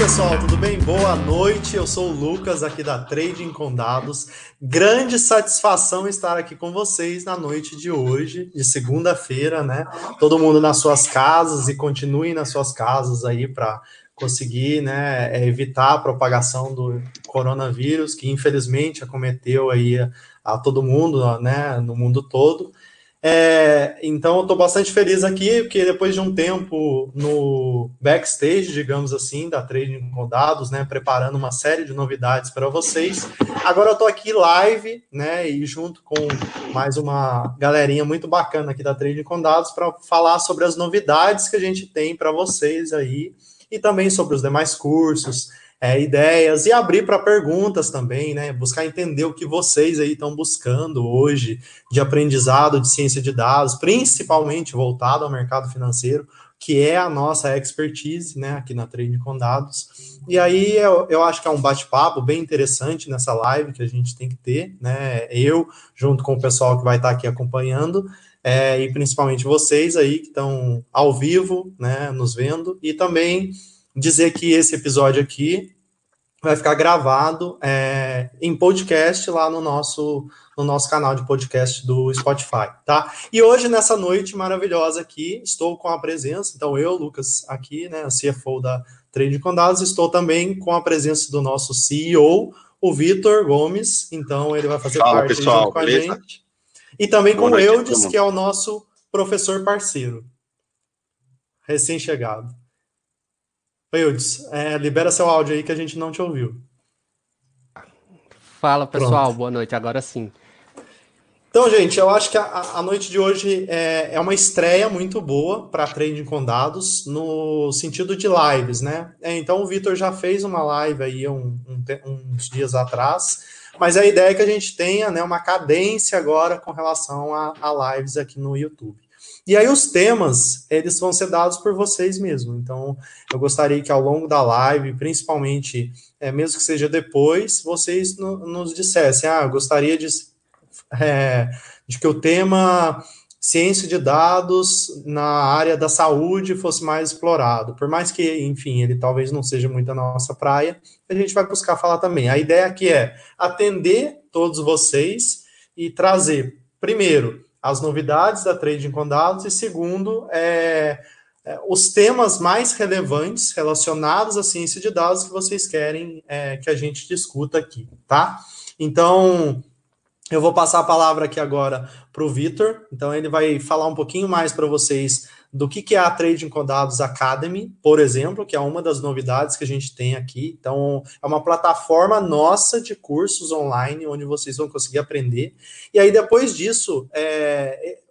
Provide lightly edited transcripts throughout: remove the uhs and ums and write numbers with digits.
pessoal, tudo bem? Boa noite, eu sou o Lucas aqui da Trading com Dados. Grande satisfação estar aqui com vocês na noite de hoje, de segunda-feira, né? Todo mundo nas suas casas e continuem nas suas casas aí para conseguir, né, evitar a propagação do coronavírus, que infelizmente acometeu aí a todo mundo, né, no mundo todo. Então eu estou bastante feliz aqui, porque depois de um tempo no backstage, digamos assim, da Trading com Dados, né, preparando uma série de novidades para vocês, agora eu estou aqui live, né, e junto com mais uma galerinha muito bacana aqui da Trading com Dados para falar sobre as novidades que a gente tem para vocês aí, e também sobre os demais cursos, ideias, e abrir para perguntas também, né? Buscar entender o que vocês aí estão buscando hoje de aprendizado de ciência de dados, principalmente voltado ao mercado financeiro, que é a nossa expertise, né? Aqui na Trading com Dados. E aí eu acho que é um bate-papo bem interessante nessa live que a gente tem que ter, né? Eu, junto com o pessoal que vai estar aqui acompanhando, e principalmente vocês aí que estão ao vivo, né? Nos vendo, e também dizer que esse episódio aqui vai ficar gravado em podcast lá no nosso canal de podcast do Spotify, tá? E hoje, nessa noite maravilhosa aqui, estou com a presença, então eu, Lucas, aqui, né, CFO da Trading com Dados, estou também com a presença do nosso CEO, o Vitor Gomes, então ele vai fazer parte pessoal, junto com beleza? a gente. E também Boa com o noite, Eudes, que é o nosso professor parceiro, recém-chegado. Eudes, libera seu áudio aí que a gente não te ouviu. Fala, pessoal. Pronto. Boa noite. Agora sim. Então, gente, eu acho que a noite de hoje é uma estreia muito boa para Trading com Dados, no sentido de lives, né? Então, o Vitor já fez uma live aí uns dias atrás, mas a ideia é que a gente tenha, né, uma cadência agora com relação a lives aqui no YouTube. E aí os temas, eles vão ser dados por vocês mesmos. Então, eu gostaria que ao longo da live, principalmente, mesmo que seja depois, vocês nos dissessem, eu gostaria de que o tema ciência de dados na área da saúde fosse mais explorado. Por mais que, enfim, ele talvez não seja muito a nossa praia, a gente vai buscar falar também. A ideia aqui é atender todos vocês e trazer, primeiro, as novidades da Trading com Dados, e segundo, os temas mais relevantes relacionados à ciência de dados que vocês querem que a gente discuta aqui, tá? Então, eu vou passar a palavra aqui agora para o Vitor, então ele vai falar um pouquinho mais para vocês do que é a Trading com Dados Academy, por exemplo, que é uma das novidades que a gente tem aqui. Então, é uma plataforma nossa de cursos online, onde vocês vão conseguir aprender. E aí, depois disso,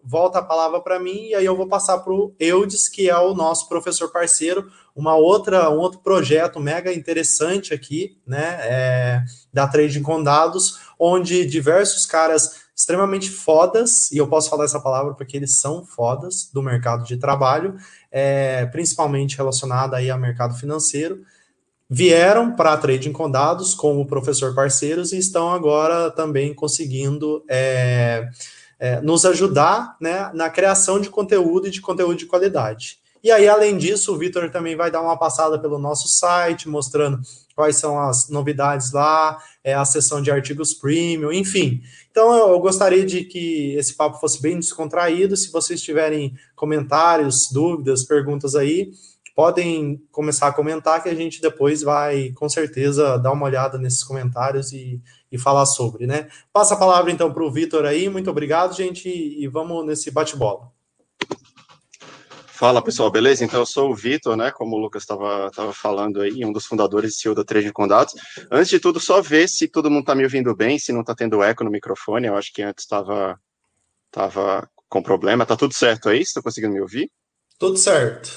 volta a palavra para mim, e aí eu vou passar para o Eudes, que é o nosso professor parceiro, um outro projeto mega interessante aqui, né, da Trading com Dados, onde diversos caras extremamente fodas, e eu posso falar essa palavra porque eles são fodas do mercado de trabalho, principalmente relacionado aí ao mercado financeiro, vieram para a Trading com Dados como professor parceiros e estão agora também conseguindo nos ajudar, né, na criação de conteúdo e de conteúdo de qualidade. E aí, além disso, o Vitor também vai dar uma passada pelo nosso site, mostrando quais são as novidades lá, a seção de artigos premium, enfim. Então, eu gostaria de que esse papo fosse bem descontraído. Se vocês tiverem comentários, dúvidas, perguntas aí, podem começar a comentar, que a gente depois vai, com certeza, dar uma olhada nesses comentários e falar sobre, né? Passa a palavra, então, para o Vitor aí. Muito obrigado, gente, e vamos nesse bate-bola. Fala, pessoal, beleza? Então, eu sou o Vitor, né, como o Lucas estava falando aí, um dos fundadores e CEO da Trading com Dados. Antes de tudo, só ver se todo mundo está me ouvindo bem, se não está tendo eco no microfone. Eu acho que antes estava com problema. Tá tudo certo aí? Você tá conseguindo me ouvir? Tudo certo.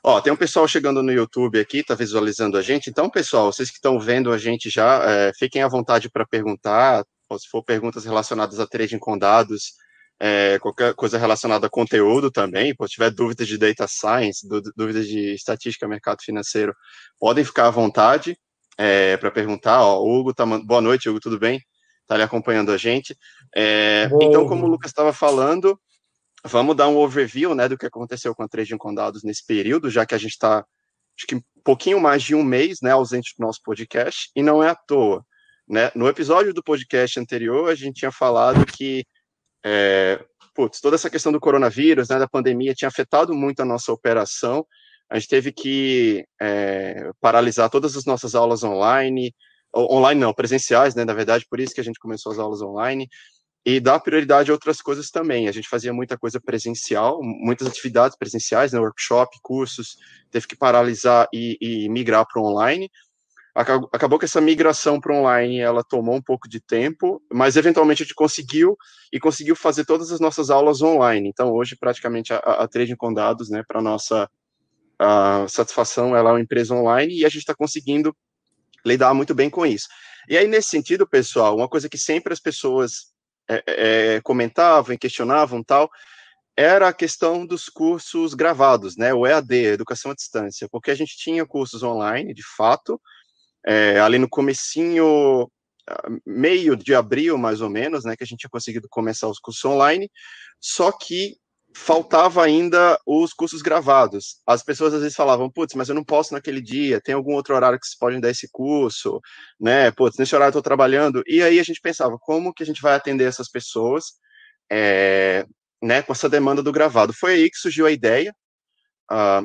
Ó, tem um pessoal chegando no YouTube aqui, tá visualizando a gente. Então, pessoal, vocês que estão vendo a gente já, fiquem à vontade para perguntar, ou se for perguntas relacionadas a Trading com Dados, qualquer coisa relacionada a conteúdo também, se tiver dúvidas de data science, dúvidas de estatística, mercado financeiro, podem ficar à vontade para perguntar. Ó, o Hugo boa noite, Hugo, tudo bem? Tá ali acompanhando a gente. Então, como o Lucas estava falando, vamos dar um overview, né, do que aconteceu com a Trading com Dados nesse período, já que a gente está acho que um pouquinho mais de um mês, né, ausente do nosso podcast, e não é à toa, né? No episódio do podcast anterior, a gente tinha falado que toda essa questão do coronavírus, né, da pandemia, tinha afetado muito a nossa operação. A gente teve que paralisar todas as nossas aulas online, online não, presenciais, né, na verdade, por isso que a gente começou as aulas online, e dar prioridade a outras coisas também. A gente fazia muita coisa presencial, muitas atividades presenciais, né, workshop, cursos, teve que paralisar e migrar para o online. Acabou que essa migração para online, ela tomou um pouco de tempo, mas eventualmente a gente conseguiu fazer todas as nossas aulas online. Então, hoje, praticamente, a Trading com Dados, né, para nossa satisfação, ela é uma empresa online e a gente está conseguindo lidar muito bem com isso. E aí, nesse sentido, pessoal, uma coisa que sempre as pessoas comentavam e questionavam tal, era a questão dos cursos gravados, né, o EAD, Educação à Distância, porque a gente tinha cursos online, de fato, ali no comecinho, meio de abril, mais ou menos, né, que a gente tinha conseguido começar os cursos online, só que faltava ainda os cursos gravados. As pessoas às vezes falavam, putz, mas eu não posso naquele dia, tem algum outro horário que vocês podem dar esse curso, né, putz, nesse horário eu estou trabalhando, e aí a gente pensava, como que a gente vai atender essas pessoas, né, com essa demanda do gravado. Foi aí que surgiu a ideia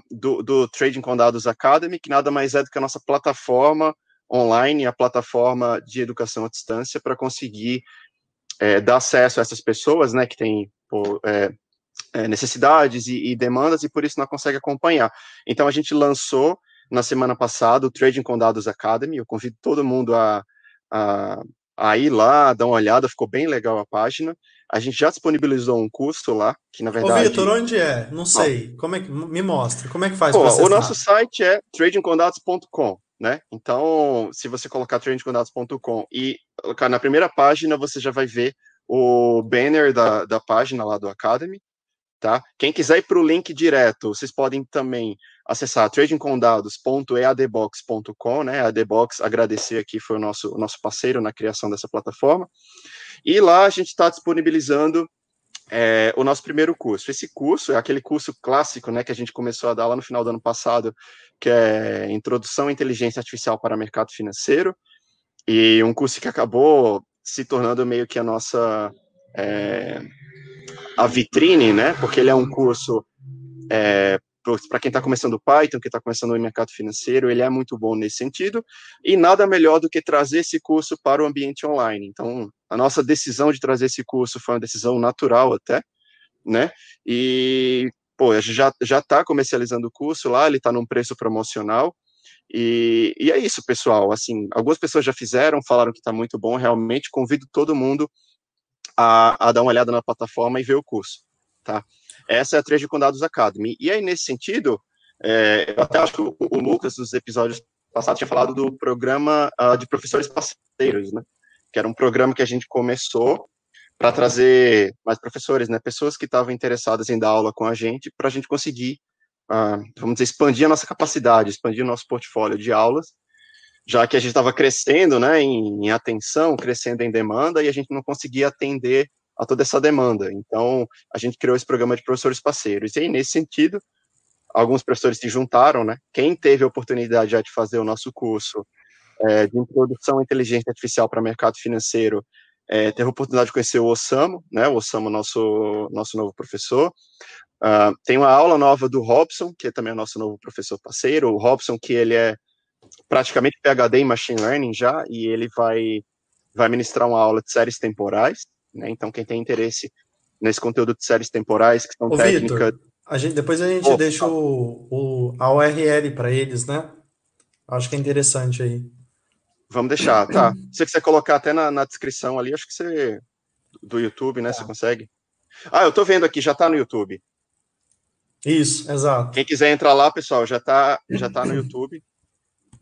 do Trading com Dados Academy, que nada mais é do que a nossa plataforma online, a plataforma de educação à distância, para conseguir dar acesso a essas pessoas, né, que têm necessidades e demandas, e por isso não consegue acompanhar. Então, a gente lançou, na semana passada, o Trading com Dados Academy. Eu convido todo mundo a ir lá, dar uma olhada, ficou bem legal a página. A gente já disponibilizou um curso lá, que na Ô, Vitor, verdade... onde é? Não Ó, sei. Como é que me mostra? Como é que faz para o nosso acessar? site é tradingcondados.com, né? Então, se você colocar tradingcondados.com e colocar na primeira página, você já vai ver o banner da página lá do Academy, tá? Quem quiser ir para o link direto, vocês podem também acessar tradingcondados.eadbox.com, né? A ADBox, agradecer aqui, foi o nosso parceiro na criação dessa plataforma. E lá a gente está disponibilizando o nosso primeiro curso. Esse curso é aquele curso clássico, né, que a gente começou a dar lá no final do ano passado, que é Introdução à Inteligência Artificial para o Mercado Financeiro, e um curso que acabou se tornando meio que a nossa a vitrine, né, porque ele é um curso para quem está começando Python, que está começando o mercado financeiro, ele é muito bom nesse sentido, e nada melhor do que trazer esse curso para o ambiente online. Então, a nossa decisão de trazer esse curso foi uma decisão natural até, né, e, a gente já está comercializando o curso lá, ele está num preço promocional, e é isso, pessoal, assim, algumas pessoas já fizeram, falaram que está muito bom, realmente, convido todo mundo a dar uma olhada na plataforma e ver o curso, tá? Essa é a Trading com Dados Academy. E aí, nesse sentido, eu até acho que o Lucas, nos episódios passados, tinha falado do programa de professores parceiros, né? Que era um programa que a gente começou para trazer mais professores, né? Pessoas que estavam interessadas em dar aula com a gente, para a gente conseguir, vamos dizer, expandir a nossa capacidade, expandir o nosso portfólio de aulas, já que a gente estava crescendo, né, em atenção, crescendo em demanda, e a gente não conseguia atender a toda essa demanda. Então, a gente criou esse programa de professores parceiros. E aí, nesse sentido, alguns professores se juntaram, né? Quem teve a oportunidade já de fazer o nosso curso de Introdução à Inteligência Artificial para o Mercado Financeiro, teve a oportunidade de conhecer o Osamo, né? O Osamo, nosso novo professor. Tem uma aula nova do Robson, que também é nosso novo professor parceiro. O Robson, que ele é praticamente PhD em Machine Learning já, e ele vai ministrar uma aula de séries temporais, né? Então, quem tem interesse nesse conteúdo de séries temporais, que são Ô, técnicas... Vitor, depois a gente deixa a URL para eles, né? Acho que é interessante aí. Vamos deixar, tá. Se você quiser colocar até na descrição ali, acho que você... Do YouTube, né? Você Tá. consegue? Eu tô vendo aqui, já tá no YouTube. Isso, exato. Quem quiser entrar lá, pessoal, já tá no YouTube.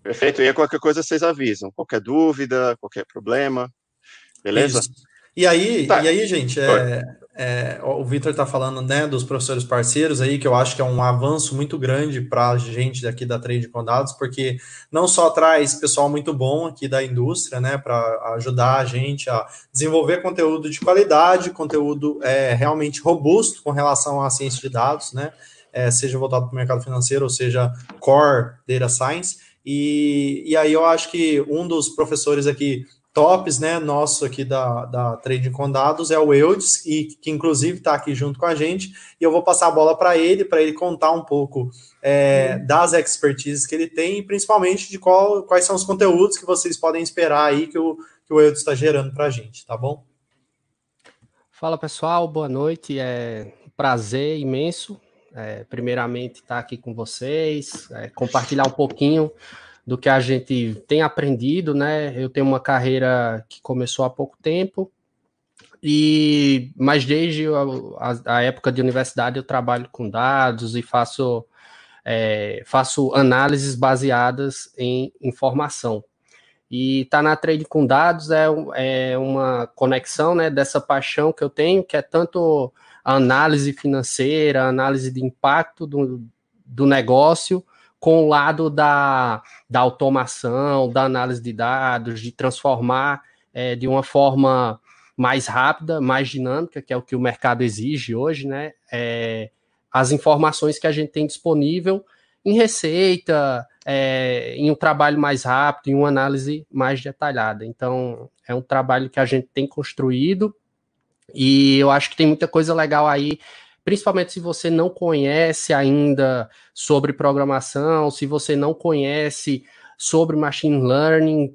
Perfeito? E aí, qualquer coisa vocês avisam. Qualquer dúvida, qualquer problema. Beleza? Isso. E aí, gente, Oi. o Vitor está falando, né, dos professores parceiros aí, que eu acho que é um avanço muito grande para a gente daqui da Trade com Dados, porque não só traz pessoal muito bom aqui da indústria, né, para ajudar a gente a desenvolver conteúdo de qualidade, conteúdo realmente robusto com relação à ciência de dados, né, seja voltado para o mercado financeiro, ou seja, Core Data Science. E aí eu acho que um dos professores aqui tops, né, nosso aqui da Trading com Dados é o Eudes, e que inclusive está aqui junto com a gente, e eu vou passar a bola para ele contar um pouco das expertises que ele tem, e principalmente de quais são os conteúdos que vocês podem esperar aí que o Eudes está gerando para a gente, tá bom? Fala pessoal, boa noite, é um prazer imenso, primeiramente estar aqui com vocês, compartilhar um pouquinho do que a gente tem aprendido, né? Eu tenho uma carreira que começou há pouco tempo, mas desde a época de universidade eu trabalho com dados e faço análises baseadas em informação. E estar na Trade com Dados é uma conexão, né, dessa paixão que eu tenho, que é tanto a análise financeira, a análise de impacto do negócio, com o lado da automação, da análise de dados, de transformar de uma forma mais rápida, mais dinâmica, que é o que o mercado exige hoje, né? As informações que a gente tem disponível em receita, em um trabalho mais rápido, em uma análise mais detalhada. Então, é um trabalho que a gente tem construído e eu acho que tem muita coisa legal aí, principalmente se você não conhece ainda sobre programação, se você não conhece sobre machine learning,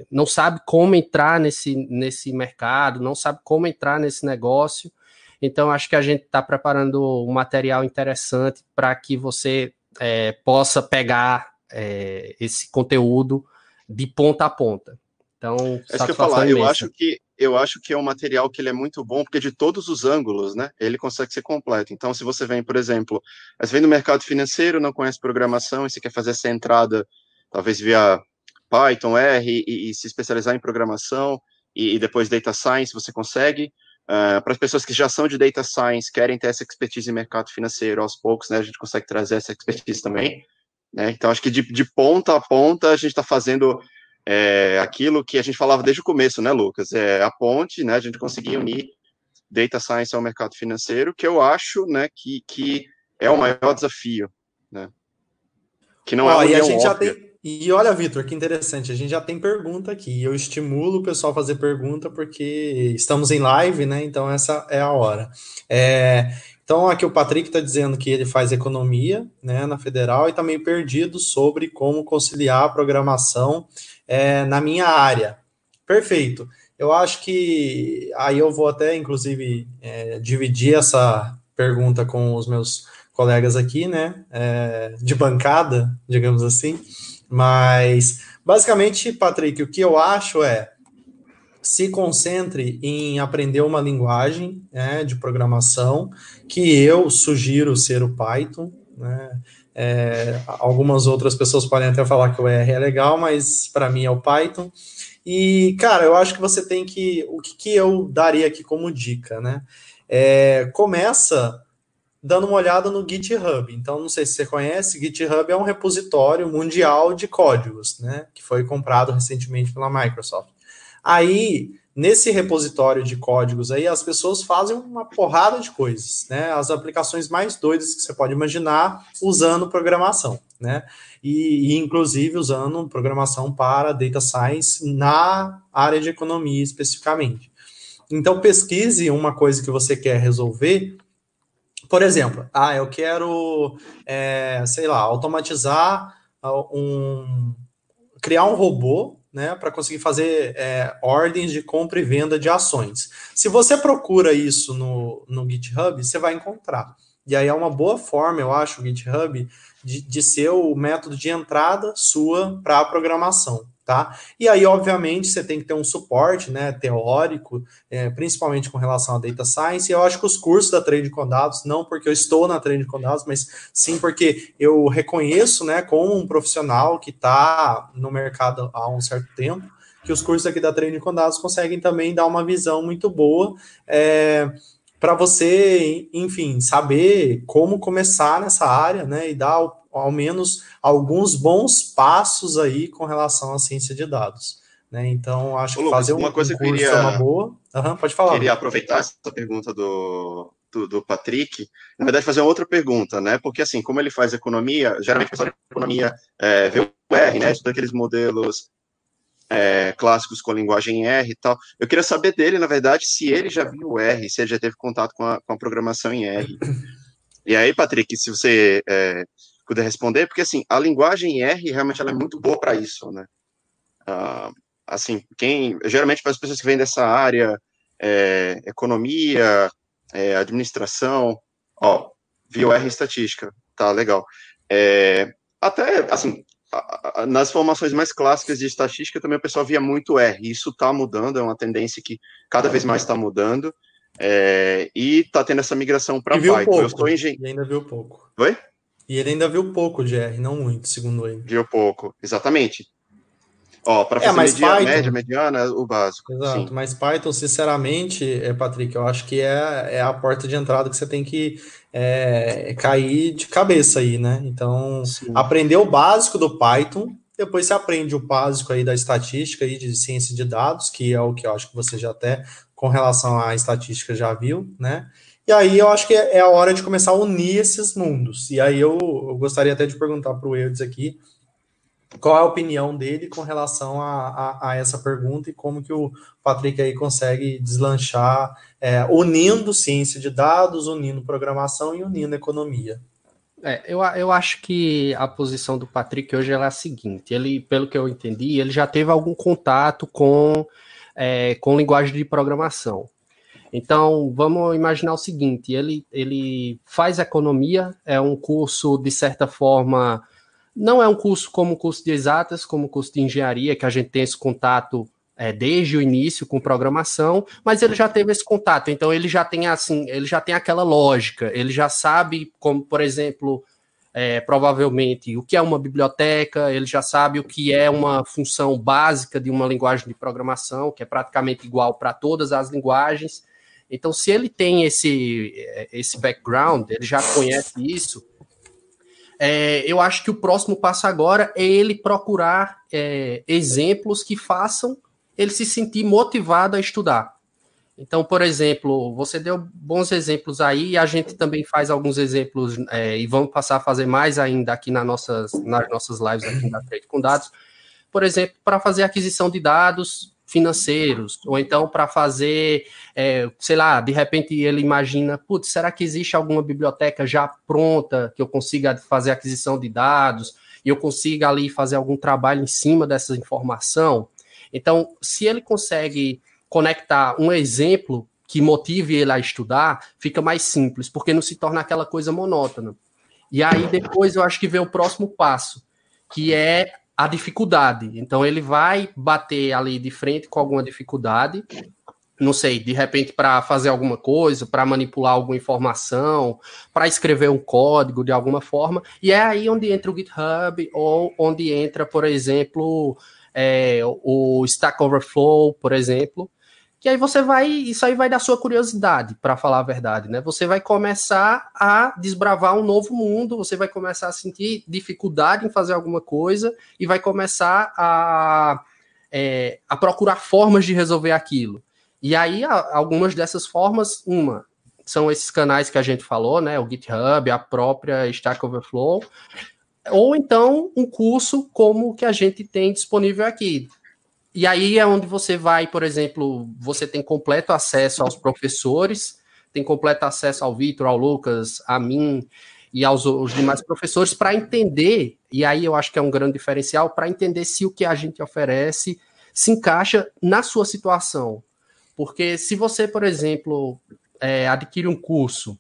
não sabe como entrar nesse mercado, não sabe como entrar nesse negócio. Então, acho que a gente está preparando um material interessante para que você possa pegar esse conteúdo de ponta a ponta. Então, é isso que eu falar, eu acho que é um material que ele é muito bom, porque de todos os ângulos, né, ele consegue ser completo. Então, se você vem, por exemplo, você vem do mercado financeiro, não conhece programação, e você quer fazer essa entrada, talvez via Python, R, e se especializar em programação, e depois Data Science, você consegue. Para as pessoas que já são de Data Science, querem ter essa expertise em mercado financeiro, aos poucos, né, a gente consegue trazer essa expertise também. Né? Então, acho que de ponta a ponta, a gente está fazendo aquilo que a gente falava desde o começo, né, Lucas? A ponte, né, a gente conseguir unir Data Science ao mercado financeiro, que eu acho, né, que é o maior desafio, né? Que não é uma união óbvia. E olha, Vitor, que interessante, a gente já tem pergunta aqui. Eu estimulo o pessoal a fazer pergunta porque estamos em live, né? Então essa é a hora. Então aqui o Patrick está dizendo que ele faz economia, né, na Federal e está meio perdido sobre como conciliar a programação na minha área. Perfeito. Eu acho que aí eu vou até, inclusive, dividir essa pergunta com os meus colegas aqui, né, de bancada, digamos assim. Mas, basicamente, Patrick, o que eu acho se concentre em aprender uma linguagem de programação, que eu sugiro ser o Python, né? Algumas outras pessoas podem até falar que o R é legal, mas para mim é o Python. E, cara, eu acho que você tem que... O que eu daria aqui como dica, né? Começa dando uma olhada no GitHub. Então, não sei se você conhece, GitHub é um repositório mundial de códigos, né? Que foi comprado recentemente pela Microsoft. Aí, nesse repositório de códigos aí, as pessoas fazem uma porrada de coisas, né? As aplicações mais doidas que você pode imaginar usando programação, né? E inclusive usando programação para data science na área de economia especificamente. Então, pesquise uma coisa que você quer resolver. Por exemplo, eu quero, sei lá, automatizar criar um robô, né, para conseguir fazer ordens de compra e venda de ações. Se você procura isso no GitHub, você vai encontrar. E aí é uma boa forma, eu acho, o GitHub, de ser o método de entrada sua para a programação. Tá? E aí, obviamente, você tem que ter um suporte, né, teórico, principalmente com relação a Data Science, e eu acho que os cursos da Trade com Dados, não porque eu estou na Trade com Dados, mas sim porque eu reconheço, né, como um profissional que está no mercado há um certo tempo, que os cursos aqui da Trade com Dados conseguem também dar uma visão muito boa para você, enfim, saber como começar nessa área, né, e dar ao menos alguns bons passos aí com relação à ciência de dados, né? Então, acho que Lucas, fazer um curso é uma boa. Pode falar. Queria aproveitar essa pergunta do do Patrick, na verdade, fazer uma outra pergunta, né? Porque, assim, como ele faz economia, geralmente o pessoal de economia vê o R, né? Estuda aqueles modelos clássicos com a linguagem R e tal. Eu queria saber dele, na verdade, se ele já viu o R, se ele já teve contato com a programação em R. E aí, Patrick, se você puder responder, porque, assim, a linguagem R, realmente, ela é muito boa para isso, né? Assim, geralmente, para as pessoas que vêm dessa área, economia, administração, viu R estatística, tá, legal. Até, assim, nas formações mais clássicas de estatística, também o pessoal via muito R, isso está mudando, é uma tendência que cada vez mais está mudando, e está tendo essa migração para Python. Pouco, eu sou engenheiro. E ainda viu pouco. Oi? E ele ainda viu pouco de R, não muito, segundo ele. Viu pouco, exatamente. Para fazer Python, média, mediana, o básico. Exato, sim. Mas Python, sinceramente, Patrick, eu acho que é a porta de entrada que você tem que cair de cabeça aí, né? Então, sim, aprender o básico do Python, depois você aprende o básico aí da estatística e de ciência de dados, que é o que eu acho que você já até, com relação à estatística, já viu, né? E aí eu acho que é a hora de começar a unir esses mundos. E aí eu gostaria até de perguntar para o Eudes aqui, qual é a opinião dele com relação a essa pergunta e como que o Patrick aí consegue deslanchar, unindo ciência de dados, unindo programação e unindo economia. Eu acho que a posição do Patrick hoje é a seguinte, ele, pelo que eu entendi, ele já teve algum contato com linguagem de programação. Então, vamos imaginar o seguinte, ele faz economia, é um curso, de certa forma, não é um curso como o curso de exatas, como o curso de engenharia, que a gente tem esse contato desde o início com programação, mas ele já teve esse contato, então ele já tem aquela lógica, ele já sabe como, por exemplo, provavelmente o que é uma biblioteca, ele já sabe o que é uma função básica de uma linguagem de programação, que é praticamente igual para todas as linguagens. Então, se ele tem esse background, ele já conhece isso, eu acho que o próximo passo agora é ele procurar exemplos que façam ele se sentir motivado a estudar. Então, por exemplo, você deu bons exemplos aí, e a gente também faz alguns exemplos, e vamos passar a fazer mais ainda aqui nas nossas lives aqui da Trade com Dados. Por exemplo, para fazer aquisição de dados financeiros, ou então para fazer, sei lá, de repente ele imagina, putz, será que existe alguma biblioteca já pronta que eu consiga fazer aquisição de dados e eu consiga ali fazer algum trabalho em cima dessa informação? Então, se ele consegue conectar um exemplo que motive ele a estudar, fica mais simples, porque não se torna aquela coisa monótona. E aí depois eu acho que vem o próximo passo, que é a dificuldade. Então ele vai bater ali de frente com alguma dificuldade, não sei, de repente para fazer alguma coisa, para manipular alguma informação, para escrever um código de alguma forma, e é aí onde entra o GitHub, ou onde entra, por exemplo, o Stack Overflow, por exemplo, que aí isso aí vai da sua curiosidade, para falar a verdade, né? Você vai começar a desbravar um novo mundo, você vai começar a sentir dificuldade em fazer alguma coisa e vai começar a procurar formas de resolver aquilo. E aí, algumas dessas formas, são esses canais que a gente falou, né? O GitHub, a própria Stack Overflow, ou então um curso como o que a gente tem disponível aqui. E aí é onde você vai, por exemplo, você tem completo acesso aos professores, tem completo acesso ao Vitor, ao Lucas, a mim e aos demais professores para entender, e aí eu acho que é um grande diferencial, para entender se o que a gente oferece se encaixa na sua situação. Porque se você, por exemplo, adquire um curso,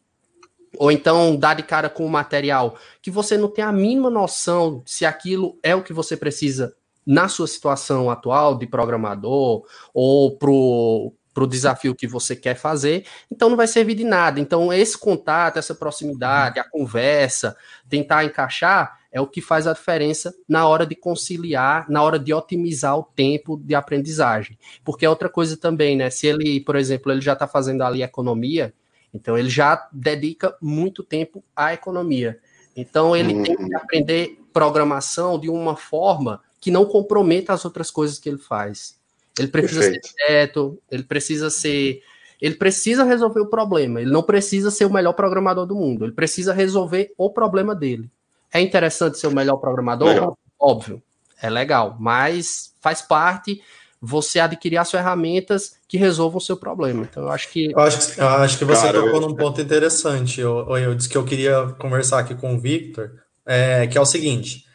ou então dá de cara com um material que você não tem a mínima noção se aquilo é o que você precisa na sua situação atual de programador ou pro desafio que você quer fazer, então não vai servir de nada. Então esse contato, essa proximidade, a conversa, tentar encaixar é o que faz a diferença na hora de conciliar, na hora de otimizar o tempo de aprendizagem. Porque é outra coisa também, né? Se ele, por exemplo, ele já está fazendo ali economia, então ele já dedica muito tempo à economia. Então ele tem que aprender programação de uma forma que não comprometa as outras coisas que ele faz. Ele precisa ser direto, ele precisa ser Ele precisa resolver o problema, ele não precisa ser o melhor programador do mundo, ele precisa resolver o problema dele. É interessante ser o melhor programador? Legal. Óbvio, é legal, mas faz parte você adquirir as ferramentas que resolvam o seu problema. Então, eu acho que... Eu acho que você Cara, tocou num ponto interessante. Eu disse que eu queria conversar aqui com o Victor, que é o seguinte: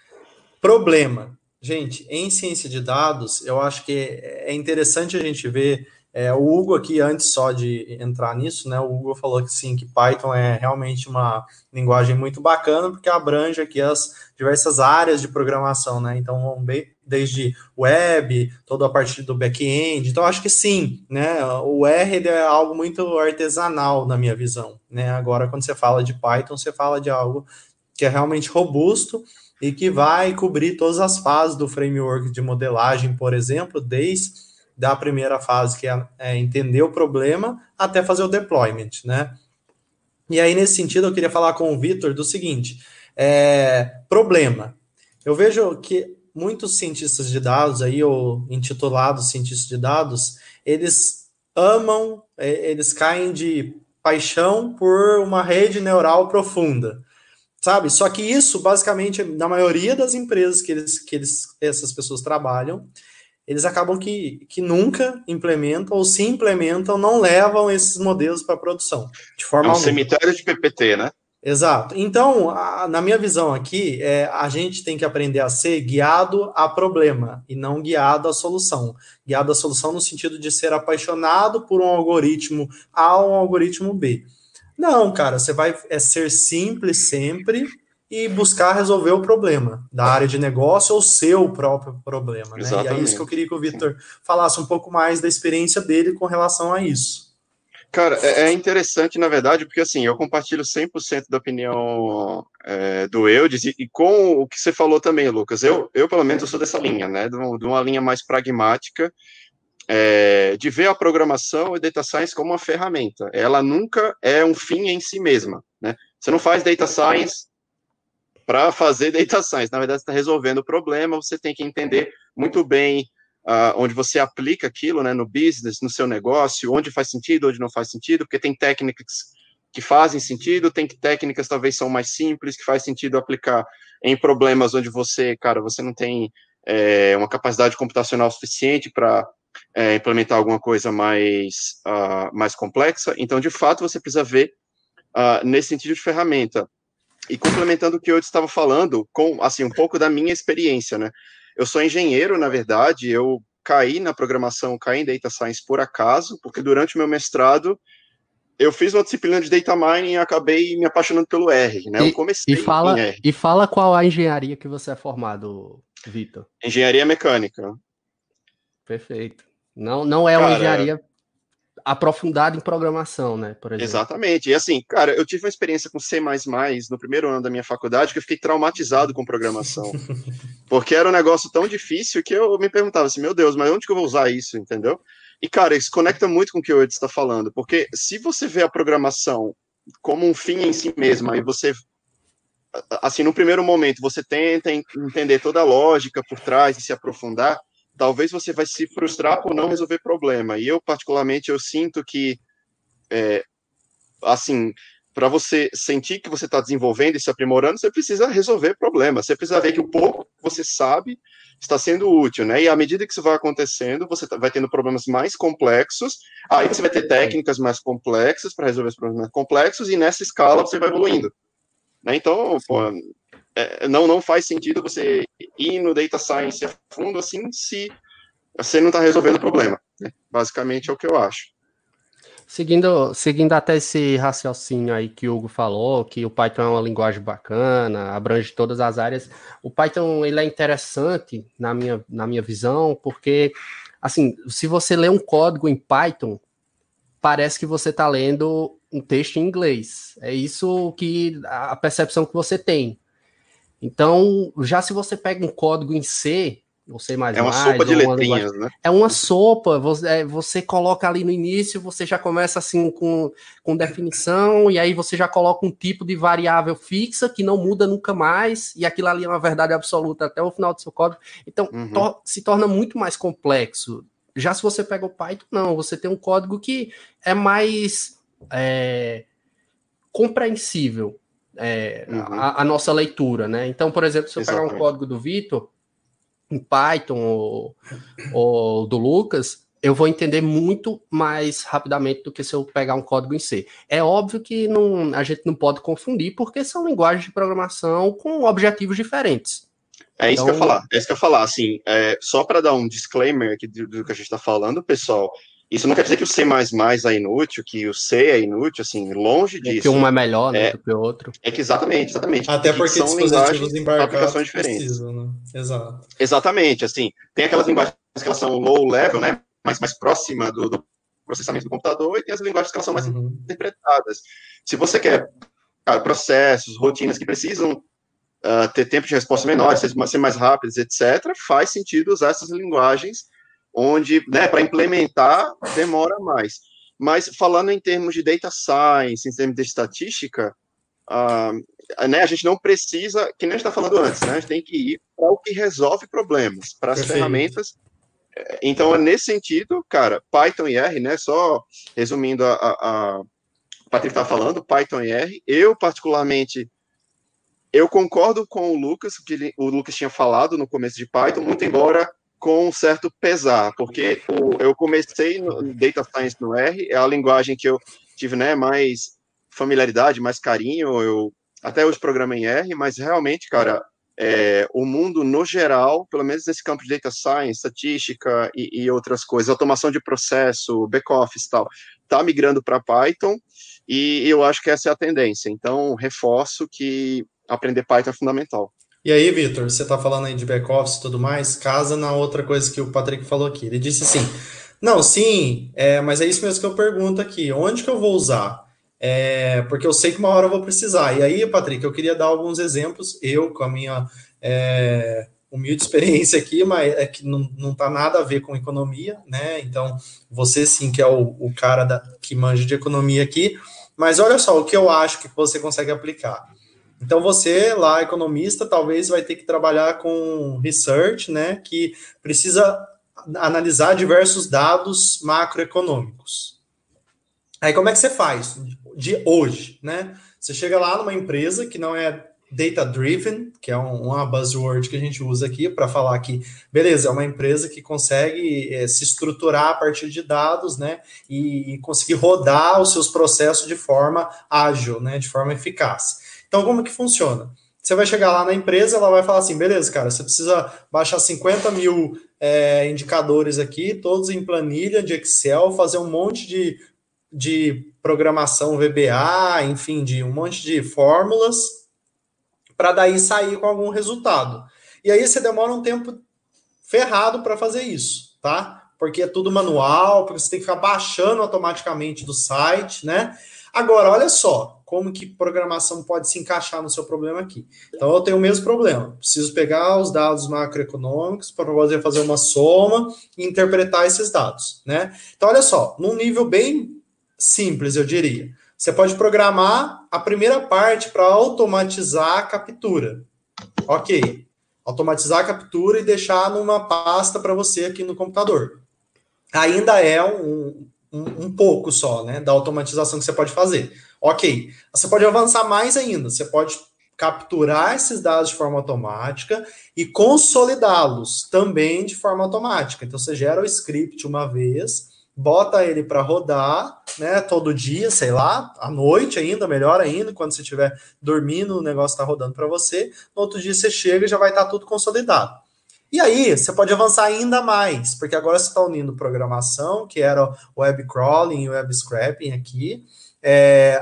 problema. Gente, em ciência de dados, eu acho que é interessante a gente ver. O Hugo aqui, antes só de entrar nisso, né? O Hugo falou que sim, que Python é realmente uma linguagem muito bacana, porque abrange aqui as diversas áreas de programação, né? Então, vamos ver desde web, toda a parte do back-end. Então, acho que sim, né? O R ele é algo muito artesanal, na minha visão, né? Agora, quando você fala de Python, você fala de algo que é realmente robusto e que vai cobrir todas as fases do framework de modelagem, por exemplo, desde da primeira fase, que é entender o problema, até fazer o deployment, né? E aí, nesse sentido, eu queria falar com o Victor do seguinte, problema. Eu vejo que muitos cientistas de dados, aí, ou intitulados cientistas de dados, eles amam, eles caem de paixão por uma rede neural profunda, sabe? Só que isso, basicamente, na maioria das empresas que essas pessoas trabalham, eles acabam que nunca implementam, ou se implementam, não levam esses modelos para produção, de É forma um alguma. cemitério de PPT, né? Exato. Então, na minha visão aqui, a gente tem que aprender a ser guiado a problema e não guiado à solução. Guiado à solução no sentido de ser apaixonado por um algoritmo A ou um algoritmo B. Não, cara, você vai ser simples sempre e buscar resolver o problema da área de negócio ou seu próprio problema, né? E é isso que eu Exatamente. queria que o Victor falasse um pouco mais da experiência dele com relação a isso. Cara, é interessante, na verdade, porque assim, eu compartilho 100% da opinião do Eudes, e com o que você falou também, Lucas. Eu pelo menos, eu sou dessa linha, né? De uma linha mais pragmática, de ver a programação e data science como uma ferramenta. Ela nunca é um fim em si mesma, né? Você não faz data science para fazer data science. Na verdade, você está resolvendo o problema, você tem que entender muito bem onde você aplica aquilo, né, no business, no seu negócio, onde faz sentido, onde não faz sentido, porque tem técnicas que fazem sentido, tem técnicas talvez são mais simples, que faz sentido aplicar em problemas onde você não tem uma capacidade computacional suficiente para implementar alguma coisa mais complexa. Então, de fato, você precisa ver nesse sentido de ferramenta. E complementando o que eu estava falando, com assim um pouco da minha experiência, né? Eu sou engenheiro, na verdade, eu caí na programação, caí em data science por acaso, porque durante o meu mestrado eu fiz uma disciplina de data mining e acabei me apaixonando pelo R, né? Eu comecei em R. E fala qual a engenharia que você é formado, Vitor. Engenharia mecânica. Perfeito. Não é uma engenharia aprofundada em programação, né, por exemplo. Exatamente. E assim, cara, eu tive uma experiência com C++ no primeiro ano da minha faculdade que eu fiquei traumatizado com programação. Porque era um negócio tão difícil que eu me perguntava assim, meu Deus, mas onde que eu vou usar isso, entendeu? E, cara, isso conecta muito com o que o Ed está falando, porque se você vê a programação como um fim em si mesma, e você, assim, no primeiro momento, você tenta entender toda a lógica por trás e se aprofundar, talvez você vai se frustrar por não resolver problema. E eu, particularmente, eu sinto que, assim, para você sentir que você está desenvolvendo e se aprimorando, você precisa resolver problemas, você precisa ver que o pouco que você sabe está sendo útil, né? E à medida que isso vai acontecendo, você vai tendo problemas mais complexos, aí você vai ter técnicas mais complexas para resolver os problemas mais complexos, e nessa escala você vai evoluindo. Né? Então, não faz sentido você ir no data science a fundo assim, se você não está resolvendo o problema. Né? Basicamente é o que eu acho. Seguindo até esse raciocínio aí que o Hugo falou, que o Python é uma linguagem bacana, abrange todas as áreas, o Python ele é interessante na minha visão, porque, assim, se você lê um código em Python, parece que você está lendo um texto em inglês. É isso que a percepção que você tem. Então, já se você pega um código em C, ou C++, é uma sopa de letrinhas, né? É uma sopa, você coloca ali no início, você já começa assim com definição, e aí você já coloca um tipo de variável fixa que não muda nunca mais, e aquilo ali é uma verdade absoluta até o final do seu código. Então, se torna muito mais complexo. Já se você pega o Python, não, você tem um código que é mais compreensível, a nossa leitura, né? Então, por exemplo, se eu pegar um código do Vitor, em Python ou do Lucas, eu vou entender muito mais rapidamente do que se eu pegar um código em C. É óbvio que a gente não pode confundir, porque são linguagens de programação com objetivos diferentes. É isso que eu ia falar, assim, só para dar um disclaimer aqui do que a gente está falando, pessoal, isso não quer dizer que o C++ é inútil, que o C é inútil, assim, longe disso. Que um é melhor, né, do que o outro. É que exatamente. Até porque são dispositivos embarcados aplicações diferentes. Precisam, né? Exato. Exatamente, assim, tem aquelas linguagens que elas são low level, né, mais próxima do processamento do computador, e tem as linguagens que elas são mais interpretadas. Se você quer processos, rotinas que precisam ter tempo de resposta menor, ser mais rápidos, etc., faz sentido usar essas linguagens onde, né, para implementar, demora mais. Mas falando em termos de data science, em termos de estatística, né, a gente não precisa, que nem a gente está falando antes, né, a gente tem que ir para o que resolve problemas, para as ferramentas. Então, nesse sentido, cara, Python e R, né, só resumindo o Patrick está falando, Python e R, eu particularmente, eu concordo com o Lucas, que o Lucas tinha falado no começo de Python, muito embora com um certo pesar, porque eu comecei no Data Science no R, é a linguagem que eu tive, né, mais familiaridade, mais carinho, eu até hoje programo em R, mas realmente, cara, o mundo no geral, pelo menos nesse campo de Data Science, estatística e outras coisas, automação de processo, back-office e tal, tá migrando para Python, e eu acho que essa é a tendência. Então, reforço que aprender Python é fundamental. E aí, Vitor, você está falando aí de back-office e tudo mais, casa na outra coisa que o Patrick falou aqui. Ele disse assim, não, sim, mas é isso mesmo que eu pergunto aqui, onde que eu vou usar? Porque eu sei que uma hora eu vou precisar. E aí, Patrick, eu queria dar alguns exemplos, eu com a minha humilde experiência aqui, mas é que não tá nada a ver com economia, né? Então, você sim que é o cara que manja de economia aqui, mas olha só, o que eu acho que você consegue aplicar. Então, você, lá, economista, talvez vai ter que trabalhar com research, né, que precisa analisar diversos dados macroeconômicos. Aí, como é que você faz de hoje, né? Você chega lá numa empresa que não é data-driven, que é uma buzzword que a gente usa aqui para falar que, beleza, é uma empresa que consegue se estruturar a partir de dados, né, e conseguir rodar os seus processos de forma ágil, né, de forma eficaz. Então, como que funciona? Você vai chegar lá na empresa, ela vai falar assim, beleza, cara, você precisa baixar 50 mil indicadores aqui, todos em planilha de Excel, fazer um monte de programação VBA, enfim, de um monte de fórmulas, para daí sair com algum resultado. E aí você demora um tempo ferrado para fazer isso, tá? Porque é tudo manual, porque você tem que ficar baixando automaticamente do site, né? Agora, olha só, como que programação pode se encaixar no seu problema aqui. Então, eu tenho o mesmo problema. Preciso pegar os dados macroeconômicos para poder fazer uma soma e interpretar esses dados, né? Então, olha só, num nível bem simples, eu diria. Você pode programar a primeira parte para automatizar a captura. Ok. Automatizar a captura e deixar numa pasta para você aqui no computador. Ainda é um pouco só, né, da automatização que você pode fazer. Ok, você pode avançar mais ainda, você pode capturar esses dados de forma automática e consolidá-los também de forma automática. Então, você gera o script uma vez, bota ele para rodar, né, todo dia, sei lá, à noite ainda, melhor ainda, quando você estiver dormindo, o negócio está rodando para você, no outro dia você chega e já vai estar tudo consolidado. E aí, você pode avançar ainda mais, porque agora você está unindo programação, que era o web crawling e o web scraping aqui.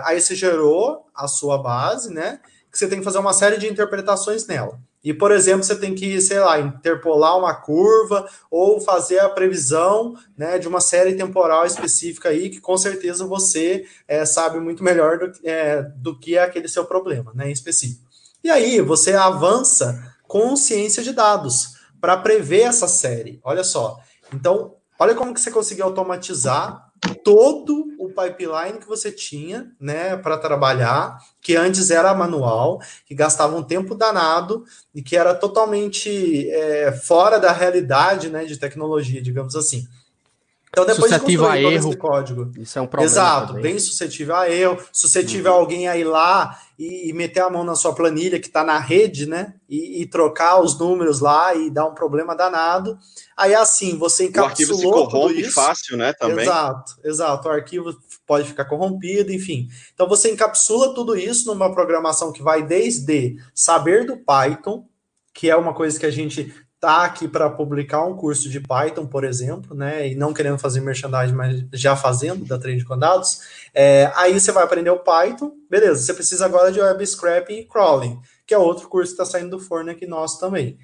Aí você gerou a sua base, né? Que você tem que fazer uma série de interpretações nela. E, por exemplo, você tem que, sei lá, interpolar uma curva ou fazer a previsão, né, de uma série temporal específica aí, que com certeza você sabe muito melhor do que é aquele seu problema, né, em específico. E aí, você avança com ciência de dados para prever essa série. Olha só. Então, olha como que você conseguiu automatizar todo o pipeline que você tinha, né, para trabalhar, que antes era manual, que gastava um tempo danado e que era totalmente fora da realidade, né, de tecnologia, digamos assim. Então, depois de suscetível a construir todo erro. esse código. Isso é um problema. Exato, também. bem suscetível a erro, suscetível a alguém a ir lá e meter a mão na sua planilha que está na rede, né? E trocar os números lá e dar um problema danado. Aí, assim, você encapsulou o arquivo se corrompe tudo isso. fácil, né? Também. Exato. O arquivo pode ficar corrompido, enfim. Então, você encapsula tudo isso numa programação que vai desde saber do Python, que é uma coisa que a gente tá aqui para publicar um curso de Python, por exemplo, né? E não querendo fazer merchandising, mas já fazendo da Trade com Dados. Aí você vai aprender o Python, beleza. Você precisa agora de web scraping e crawling, que é outro curso que está saindo do forno aqui nosso também.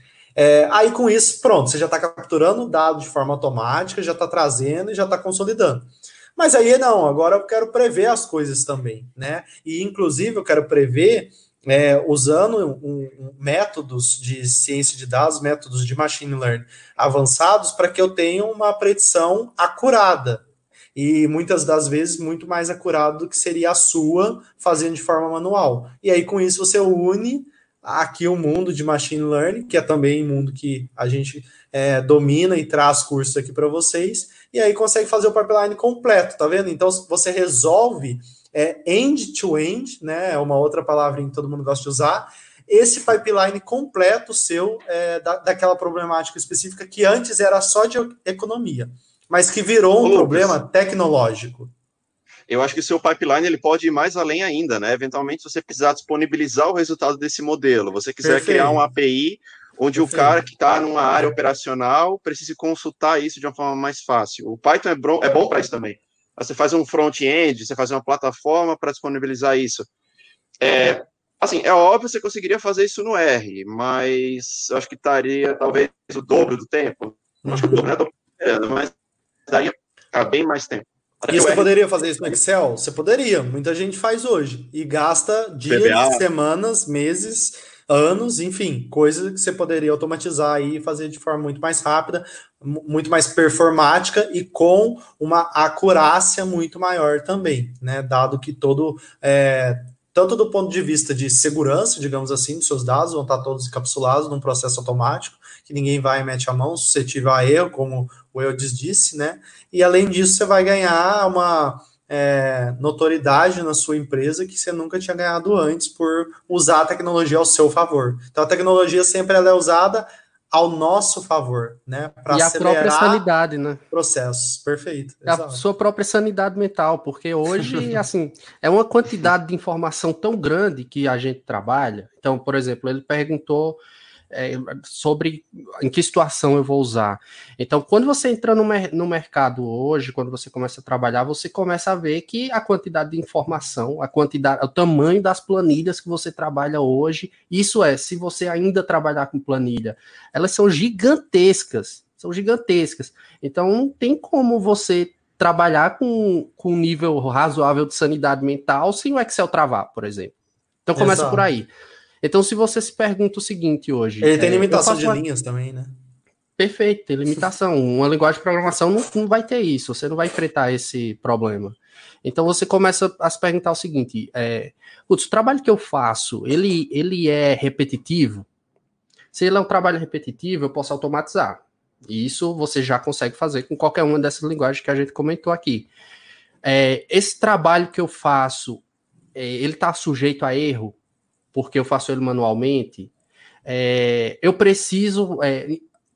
Aí com isso, pronto, você já está capturando o dado de forma automática, já está trazendo e já está consolidando. Mas aí não, agora eu quero prever as coisas também, né? E inclusive eu quero prever usando métodos de ciência de dados, métodos de machine learning avançados, para que eu tenha uma predição acurada. E muitas das vezes muito mais acurada do que seria a sua fazendo de forma manual. E aí com isso você une aqui o mundo de machine learning, que é também um mundo que a gente domina e traz cursos aqui para vocês, e aí consegue fazer o pipeline completo, tá vendo? Então você resolve end-to-end, né? É uma outra palavra que todo mundo gosta de usar. Esse pipeline completo seu daquela problemática específica que antes era só de economia, mas que virou um problema tecnológico. Eu acho que o seu pipeline ele pode ir mais além ainda, né? Eventualmente, se você precisar disponibilizar o resultado desse modelo, você quiser criar uma API onde o cara que está numa área operacional precise consultar isso de uma forma mais fácil. O Python é bom para isso também. Você faz um front-end, você faz uma plataforma para disponibilizar isso. Assim, é óbvio que você conseguiria fazer isso no R, mas eu acho que estaria talvez o dobro do tempo. Acho que o dobro não é mas daria bem mais tempo. E você poderia fazer isso no Excel? Você poderia, muita gente faz hoje. E gasta dias, semanas, meses, anos, enfim, coisas que você poderia automatizar aí e fazer de forma muito mais rápida, muito mais performática e com uma acurácia muito maior também, né? Dado que tanto do ponto de vista de segurança, digamos assim, dos seus dados vão estar todos encapsulados num processo automático, que ninguém vai e mete a mão, suscetível a erro, como o Eudes disse, né? E além disso, você vai ganhar uma notoriedade na sua empresa que você nunca tinha ganhado antes por usar a tecnologia ao seu favor. Então, a tecnologia sempre ela é usada ao nosso favor, né? Para acelerar a própria sanidade, né? Processos. Perfeito. A sua própria sanidade mental, porque hoje, assim, é uma quantidade de informação tão grande que a gente trabalha. Então, por exemplo, ele perguntou sobre em que situação eu vou usar. Então, quando você entra no mercado hoje, quando você começa a trabalhar, você começa a ver que a quantidade de informação, o tamanho das planilhas que você trabalha hoje, se você ainda trabalhar com planilha, elas são gigantescas. Então, não tem como você trabalhar com um nível razoável de sanidade mental sem o Excel travar, por exemplo. Então, começa por aí. Então, se você se pergunta o seguinte hoje... Ele tem limitação de linhas também, né? Perfeito, tem limitação. Uma linguagem de programação não vai ter isso, você não vai enfrentar esse problema. Então, você começa a se perguntar o seguinte, o trabalho que eu faço, ele é repetitivo? Se ele é um trabalho repetitivo, eu posso automatizar. E isso você já consegue fazer com qualquer uma dessas linguagens que a gente comentou aqui. Esse trabalho que eu faço, ele está sujeito a erro? Porque eu faço ele manualmente, eu preciso,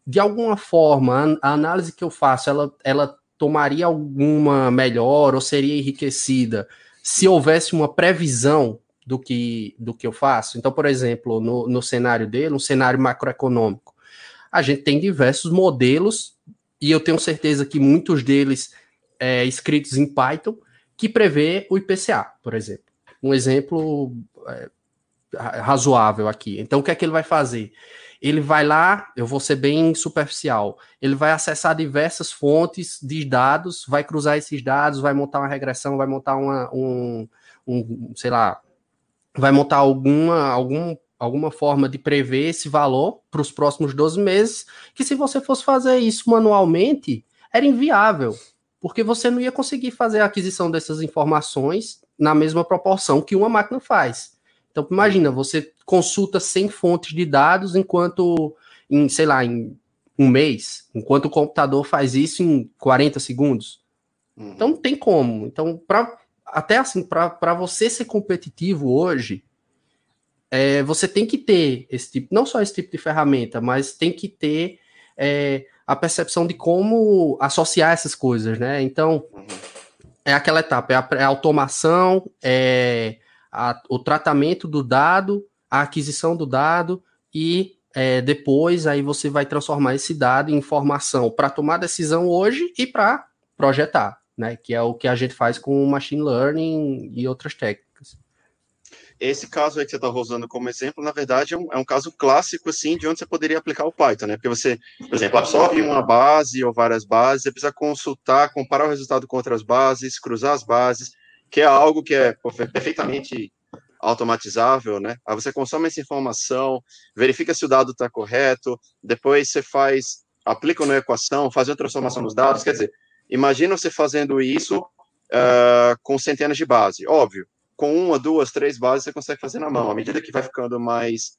de alguma forma, a análise que eu faço, ela tomaria alguma melhor ou seria enriquecida se houvesse uma previsão do que eu faço? Então, por exemplo, no cenário dele, um cenário macroeconômico, a gente tem diversos modelos, e eu tenho certeza que muitos deles escritos em Python, que prevê o IPCA, por exemplo. Um exemplo... razoável aqui. Então, o que é que ele vai fazer? Ele vai lá, eu vou ser bem superficial, ele vai acessar diversas fontes de dados, vai cruzar esses dados, vai montar uma regressão, vai montar sei lá, vai montar alguma forma de prever esse valor para os próximos 12 meses, que se você fosse fazer isso manualmente, era inviável, porque você não ia conseguir fazer a aquisição dessas informações na mesma proporção que uma máquina faz. Então, imagina, você consulta 100 fontes de dados, enquanto, em um mês, enquanto o computador faz isso em 40 segundos. Então não tem como. Então, até assim, para você ser competitivo hoje, você tem que ter esse tipo, não só esse tipo de ferramenta, mas tem que ter a percepção de como associar essas coisas, né? Então, é aquela etapa, é a automação, o tratamento do dado, a aquisição do dado e depois aí você vai transformar esse dado em informação para tomar decisão hoje e para projetar, né? Que é o que a gente faz com o machine learning e outras técnicas. Esse caso aí que você estava usando como exemplo, na verdade, é um caso clássico, assim, de onde você poderia aplicar o Python, né? Porque você, por exemplo, absorve uma base ou várias bases, você precisa consultar, comparar o resultado com outras bases, cruzar as bases, que é algo que é perfeitamente automatizável, né? Aí você consome essa informação, verifica se o dado está correto, depois você aplica uma equação, faz uma transformação nos dados, quer dizer, imagina você fazendo isso com centenas de bases, óbvio. Com 1, 2, 3 bases você consegue fazer na mão. À medida que vai ficando mais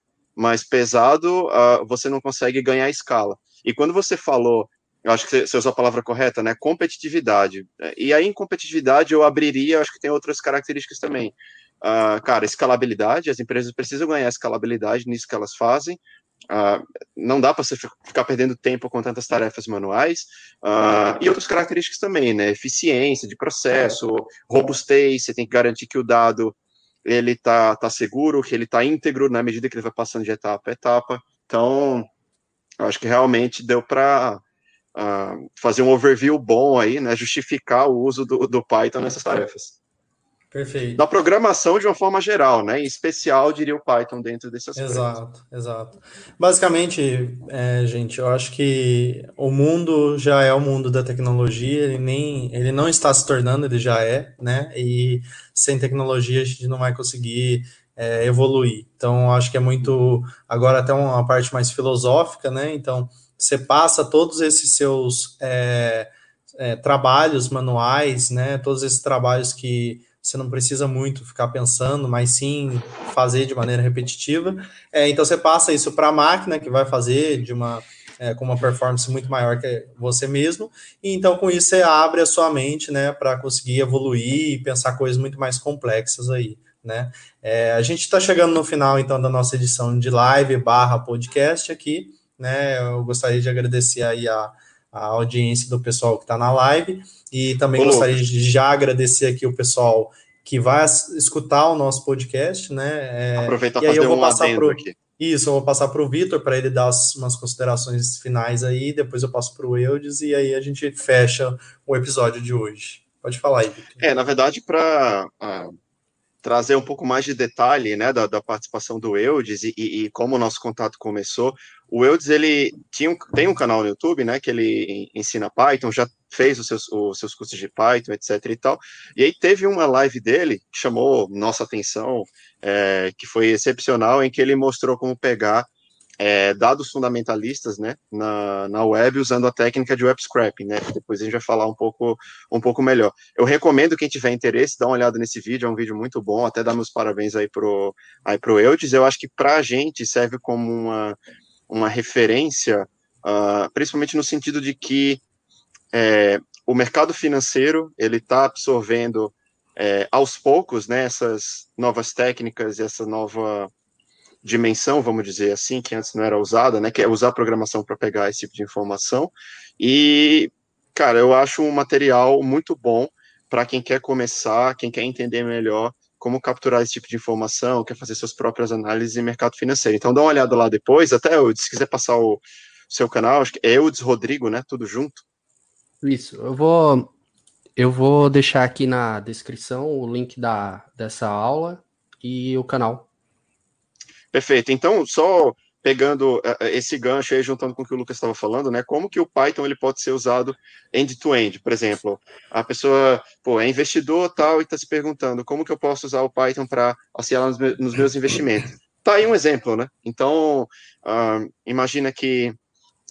pesado, você não consegue ganhar escala. E quando você falou, eu acho que você usou a palavra correta, né? Competitividade. E aí, em competitividade, eu abriria, acho que tem outras características também. Cara, escalabilidade, as empresas precisam ganhar escalabilidade nisso que elas fazem. Não dá para você ficar perdendo tempo com tantas tarefas manuais, e outras características também, né? Eficiência de processo, robustez, você tem que garantir que o dado ele tá seguro, que ele tá íntegro na medida que ele vai passando de etapa a etapa. Então, eu acho que realmente deu para fazer um overview bom aí, né? Justificar o uso do Python nessas tarefas. Perfeito. Da programação de uma forma geral, né? Em especial, diria o Python dentro desse aspecto. Exato. Basicamente, gente, eu acho que o mundo já é o mundo da tecnologia, ele não está se tornando, ele já é, né? E sem tecnologia a gente não vai conseguir evoluir. Então, eu acho que é muito, agora até uma parte mais filosófica, né? Então, você passa todos esses seus trabalhos manuais, né? Todos esses trabalhos que você não precisa muito ficar pensando, mas sim fazer de maneira repetitiva. Então você passa isso para a máquina, que vai fazer com uma performance muito maior que você mesmo, e então com isso você abre a sua mente, né, para conseguir evoluir e pensar coisas muito mais complexas aí, né. A gente está chegando no final, então, da nossa edição de live/podcast aqui, né. Eu gostaria de agradecer aí a audiência do pessoal que está na live, e também gostaria de já agradecer aqui o pessoal que vai escutar o nosso podcast, né? Aproveitar e aí fazer eu vou um adendo aqui. Isso, eu vou passar para o Vitor para ele dar umas considerações finais aí, depois eu passo para o Eudes e aí a gente fecha o episódio de hoje. Pode falar aí, Vitor. Na verdade, para trazer um pouco mais de detalhe, né, da participação do Eudes e como o nosso contato começou. O Eudes, ele tem um canal no YouTube, né, que ele ensina Python, já fez os seus cursos de Python, etc e tal, e aí teve uma live dele que chamou nossa atenção, que foi excepcional, em que ele mostrou como pegar dados fundamentalistas, né, na web usando a técnica de web scraping, né, que depois a gente vai falar um pouco melhor. Eu recomendo quem tiver interesse, dar uma olhada nesse vídeo, é um vídeo muito bom, até dar meus parabéns aí pro Eudes. Eu acho que pra gente serve como uma referência, principalmente no sentido de que o mercado financeiro, ele está absorvendo aos poucos, né, essas novas técnicas, essa nova dimensão, vamos dizer assim, que antes não era usada, né, que é usar a programação para pegar esse tipo de informação, e, cara, eu acho um material muito bom para quem quer começar, quem quer entender melhor como capturar esse tipo de informação, quer fazer suas próprias análises em mercado financeiro. Então, dá uma olhada lá depois, até se quiser passar o seu canal, acho que é Eudes Rodrigo, né, tudo junto. Isso, eu vou deixar aqui na descrição o link dessa aula e o canal. Perfeito. Então, só pegando esse gancho aí, juntando com o que o Lucas estava falando, né? Como que o Python ele pode ser usado end-to-end? Por exemplo, a pessoa, é investidor tal e está se perguntando como que eu posso usar o Python para auxiliar nos meus investimentos. Tá aí um exemplo, né? Então, imagina que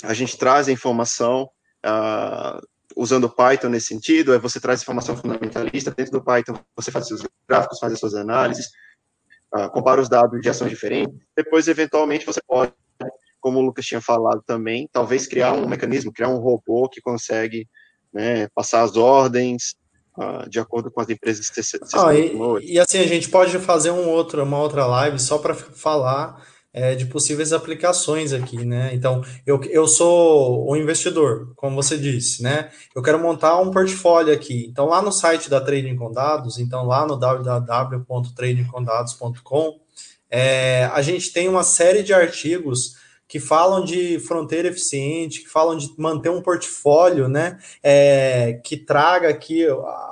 a gente traz a informação usando o Python nesse sentido, aí você traz informação fundamentalista dentro do Python, você faz seus gráficos, faz as suas análises, compara os dados de ações diferentes, depois, eventualmente, você pode como o Lucas tinha falado também, talvez criar um mecanismo, criar um robô que consegue, né, passar as ordens de acordo com as empresas que você selecionou. E assim, a gente pode fazer uma outra live só para falar de possíveis aplicações aqui, né? Então, eu sou um investidor, como você disse, né? Eu quero montar um portfólio aqui. Então, lá no site da Trading com Dados, então lá no www.tradingcondados.com, a gente tem uma série de artigos que falam de fronteira eficiente, que falam de manter um portfólio, né, que traga aqui,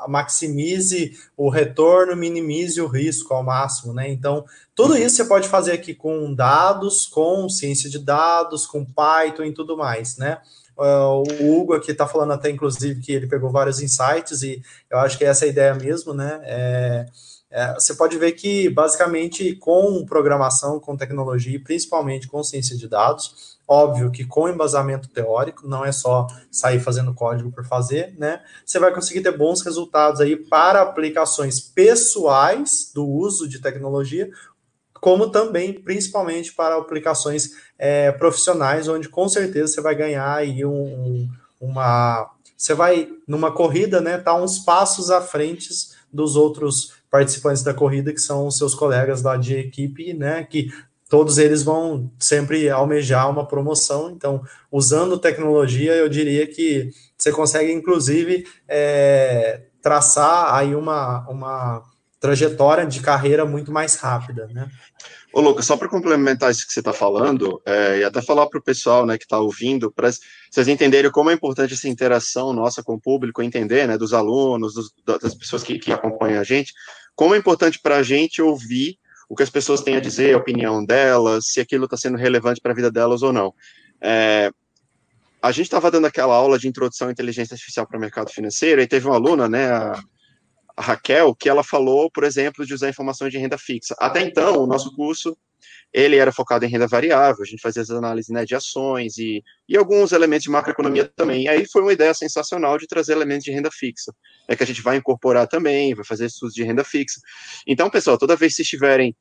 maximize o retorno, minimize o risco ao máximo, né? Então, tudo isso você pode fazer aqui com dados, com ciência de dados, com Python e tudo mais, né? O Hugo aqui está falando até, inclusive, que ele pegou vários insights e eu acho que essa é a ideia mesmo, né? Você pode ver que, basicamente, com programação, com tecnologia, e principalmente com ciência de dados, óbvio que com embasamento teórico, não é só sair fazendo código por fazer, né? Você vai conseguir ter bons resultados aí para aplicações pessoais do uso de tecnologia, como também, principalmente, para aplicações profissionais, onde com certeza você vai ganhar aí você vai, numa corrida, né, tá uns passos à frente dos outros participantes da corrida, que são os seus colegas lá de equipe, né, que todos eles vão sempre almejar uma promoção. Então, usando tecnologia, eu diria que você consegue, inclusive, traçar aí uma trajetória de carreira muito mais rápida, né? Ô, Lucas, só para complementar isso que você está falando, e até falar para o pessoal, né, que está ouvindo, para vocês entenderem como é importante essa interação nossa com o público, entender, né, dos alunos, das pessoas que acompanham a gente, como é importante para a gente ouvir o que as pessoas têm a dizer, a opinião delas, se aquilo está sendo relevante para a vida delas ou não. A gente estava dando aquela aula de introdução à inteligência artificial para o mercado financeiro, e teve uma aluna, né, a Raquel, que ela falou, por exemplo, de usar informações de renda fixa. Até então, o nosso curso, ele era focado em renda variável, a gente fazia as análises, né, de ações e alguns elementos de macroeconomia também. E aí foi uma ideia sensacional de trazer elementos de renda fixa, que a gente vai incorporar também, vai fazer estudos de renda fixa. Então, pessoal, toda vez que vocês tiverem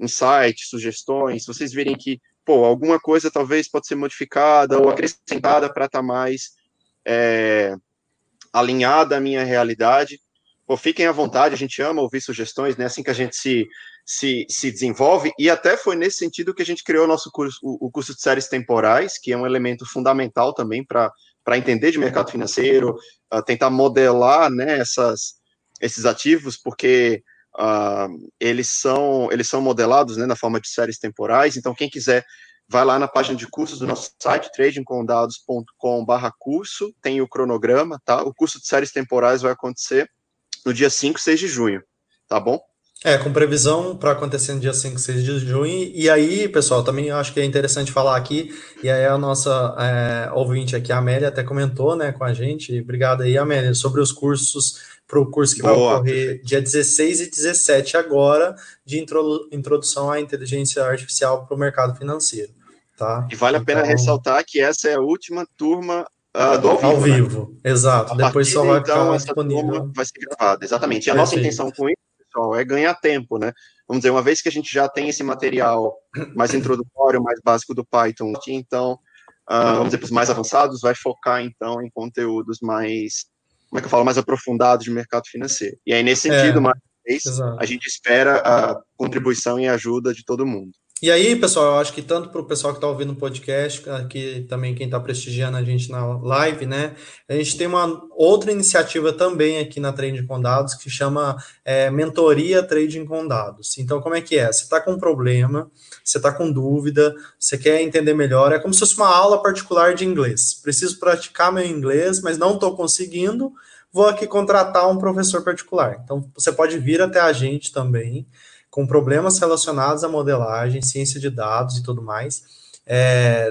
insights, sugestões, se vocês virem que, alguma coisa talvez pode ser modificada ou acrescentada para estar mais alinhada à minha realidade, fiquem à vontade, a gente ama ouvir sugestões, né? Assim que a gente se desenvolve, e até foi nesse sentido que a gente criou o nosso curso, o curso de séries temporais, que é um elemento fundamental também para entender de mercado financeiro, tentar modelar, né, esses ativos, porque eles são modelados, né, na forma de séries temporais. Então, quem quiser, vai lá na página de cursos do nosso site, tradingcondados.com/curso, tem o cronograma, tá? O curso de séries temporais vai acontecer no dia 5 e 6 de junho, tá bom? Com previsão para acontecer no dia 5 e 6 de junho. E aí, pessoal, também eu acho que é interessante falar aqui, e aí a nossa ouvinte aqui, a Amélia, até comentou, né, com a gente, obrigado aí, Amélia, sobre os cursos, para o curso que vai ocorrer dia 16 e 17 agora, de introdução à inteligência artificial para o mercado financeiro, tá? E vale a pena ressaltar que essa é a última turma do ao vivo, né? Exato. Depois só vai ficar disponível. Vai ser gravada, exatamente. E a nossa intenção com isso, pessoal, é ganhar tempo, né? Vamos dizer, uma vez que a gente já tem esse material mais introdutório, mais básico do Python, então, vamos dizer, para os mais avançados, vai focar, então, em conteúdos mais, mais aprofundados de mercado financeiro. E aí, nesse sentido, mais uma vez, a gente espera a contribuição e ajuda de todo mundo. E aí, pessoal, eu acho que tanto para o pessoal que está ouvindo o podcast, aqui também quem está prestigiando a gente na live, né? A gente tem uma outra iniciativa também aqui na Trading com Dados que chama Mentoria Trading com Dados. Então, como é que é? Você está com um problema, você está com dúvida, você quer entender melhor, é como se fosse uma aula particular de inglês. Preciso praticar meu inglês, mas não estou conseguindo, vou aqui contratar um professor particular. Então, você pode vir até a gente também, com problemas relacionados à modelagem, ciência de dados e tudo mais,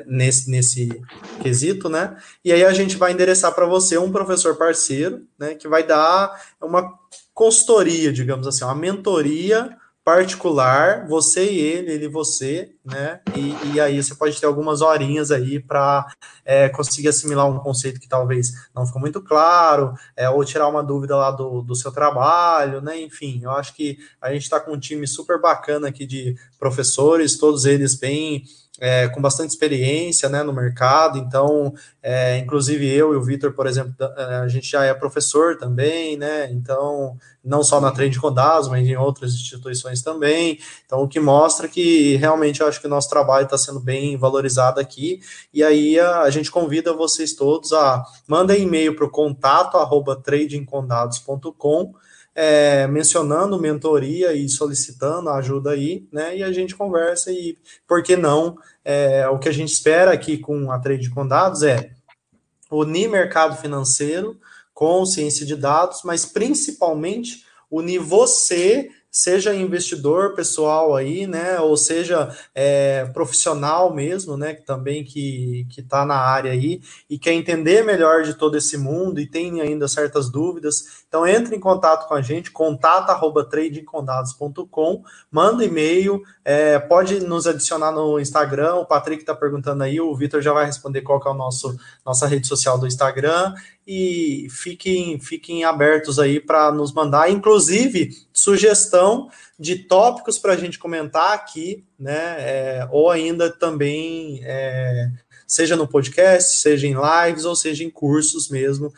nesse quesito, né? E aí a gente vai endereçar para você um professor parceiro, né, que vai dar uma consultoria, digamos assim, uma mentoria particular, você e ele e você, né? E aí você pode ter algumas horinhas aí para conseguir assimilar um conceito que talvez não ficou muito claro, ou tirar uma dúvida lá do seu trabalho, né? Enfim, eu acho que a gente está com um time super bacana aqui de professores, todos eles bem com bastante experiência, né, no mercado. Então, inclusive eu e o Vitor, por exemplo, a gente já é professor também, né? Então, não só na Trade com Dados, mas em outras instituições também. Então, o que mostra que realmente eu acho que o nosso trabalho está sendo bem valorizado aqui. E aí a gente convida vocês todos a mandem e-mail para o contato@tradingcondados.com, mencionando mentoria e solicitando ajuda aí, né? E a gente conversa e, por que não, o que a gente espera aqui com a Trade com Dados é unir mercado financeiro com ciência de dados, mas principalmente unir você, seja investidor pessoal aí, né, ou seja profissional mesmo, né, que também que está na área aí e quer entender melhor de todo esse mundo e tem ainda certas dúvidas. Então entre em contato com a gente, contato@tradingcondados.com, manda e-mail, pode nos adicionar no Instagram, o Patrick está perguntando aí, o Vitor já vai responder qual que é nossa rede social do Instagram, e fiquem abertos aí para nos mandar, inclusive, sugestão de tópicos para a gente comentar aqui, né? Ou ainda também, seja no podcast, seja em lives, ou seja em cursos mesmo,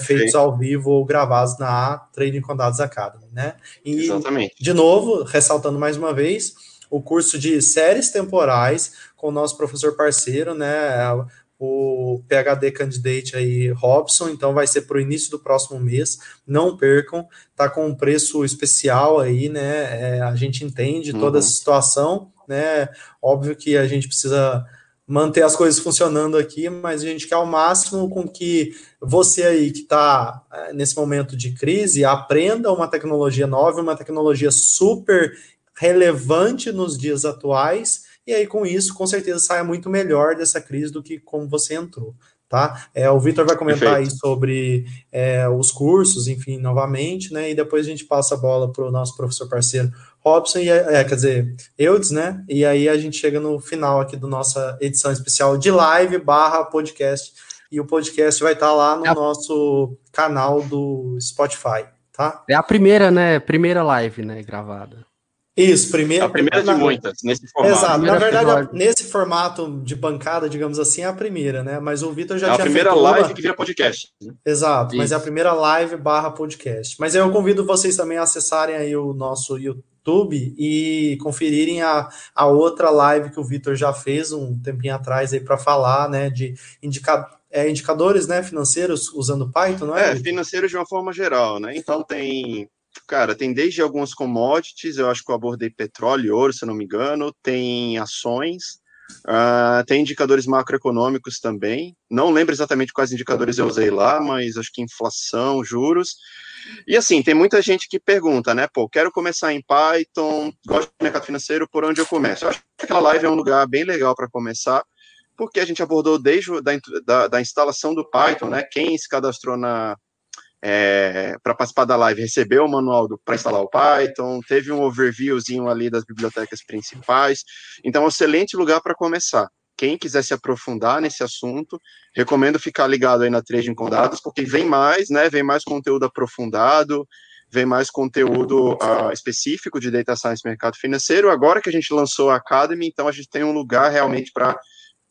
feitos ao vivo ou gravados na Trading com Dados Academy, né? E, exatamente. De novo, ressaltando mais uma vez, o curso de séries temporais com o nosso professor parceiro, né? O PhD Candidate aí, Robson, então vai ser para o início do próximo mês, não percam, tá com um preço especial aí, né, a gente entende toda essa situação, né, óbvio que a gente precisa manter as coisas funcionando aqui, mas a gente quer ao máximo com que você aí que está nesse momento de crise, aprenda uma tecnologia nova, uma tecnologia super relevante nos dias atuais, e aí com isso, com certeza, saia muito melhor dessa crise do que como você entrou, tá? O Vitor vai comentar aí sobre os cursos, enfim, novamente, né, e depois a gente passa a bola para o nosso professor parceiro Robson, quer dizer, Eudes, né, e aí a gente chega no final aqui da nossa edição especial de live/podcast, e o podcast vai estar lá no nosso canal do Spotify, tá? É a primeira, né, primeira live, né, gravada. Isso, a primeira de muitas, nesse formato. Exato, na verdade, nesse formato de bancada, digamos assim, é a primeira, né? Mas o Vitor já tinha feito. É a primeira live que vira podcast. Né? Exato, mas é a primeira live/podcast. Mas eu convido vocês também a acessarem aí o nosso YouTube e conferirem a outra live que o Vitor já fez um tempinho atrás aí para falar, né, de indicadores, né, financeiros usando Python, não é? Financeiros de uma forma geral, né? Então tem desde algumas commodities, eu acho que eu abordei petróleo e ouro, se eu não me engano, tem ações, tem indicadores macroeconômicos também, não lembro exatamente quais indicadores eu usei lá, mas acho que inflação, juros, e assim, tem muita gente que pergunta, né, quero começar em Python, gosto de mercado financeiro, por onde eu começo? Eu acho que aquela live é um lugar bem legal para começar, porque a gente abordou desde da instalação do Python, né, quem se cadastrou para participar da live, recebeu o manual para instalar o Python, teve um overviewzinho ali das bibliotecas principais, então é um excelente lugar para começar. Quem quiser se aprofundar nesse assunto, recomendo ficar ligado aí na Trading com Dados, porque vem mais, né, vem mais conteúdo aprofundado, vem mais conteúdo específico de Data Science e mercado financeiro. Agora que a gente lançou a Academy, então a gente tem um lugar realmente para,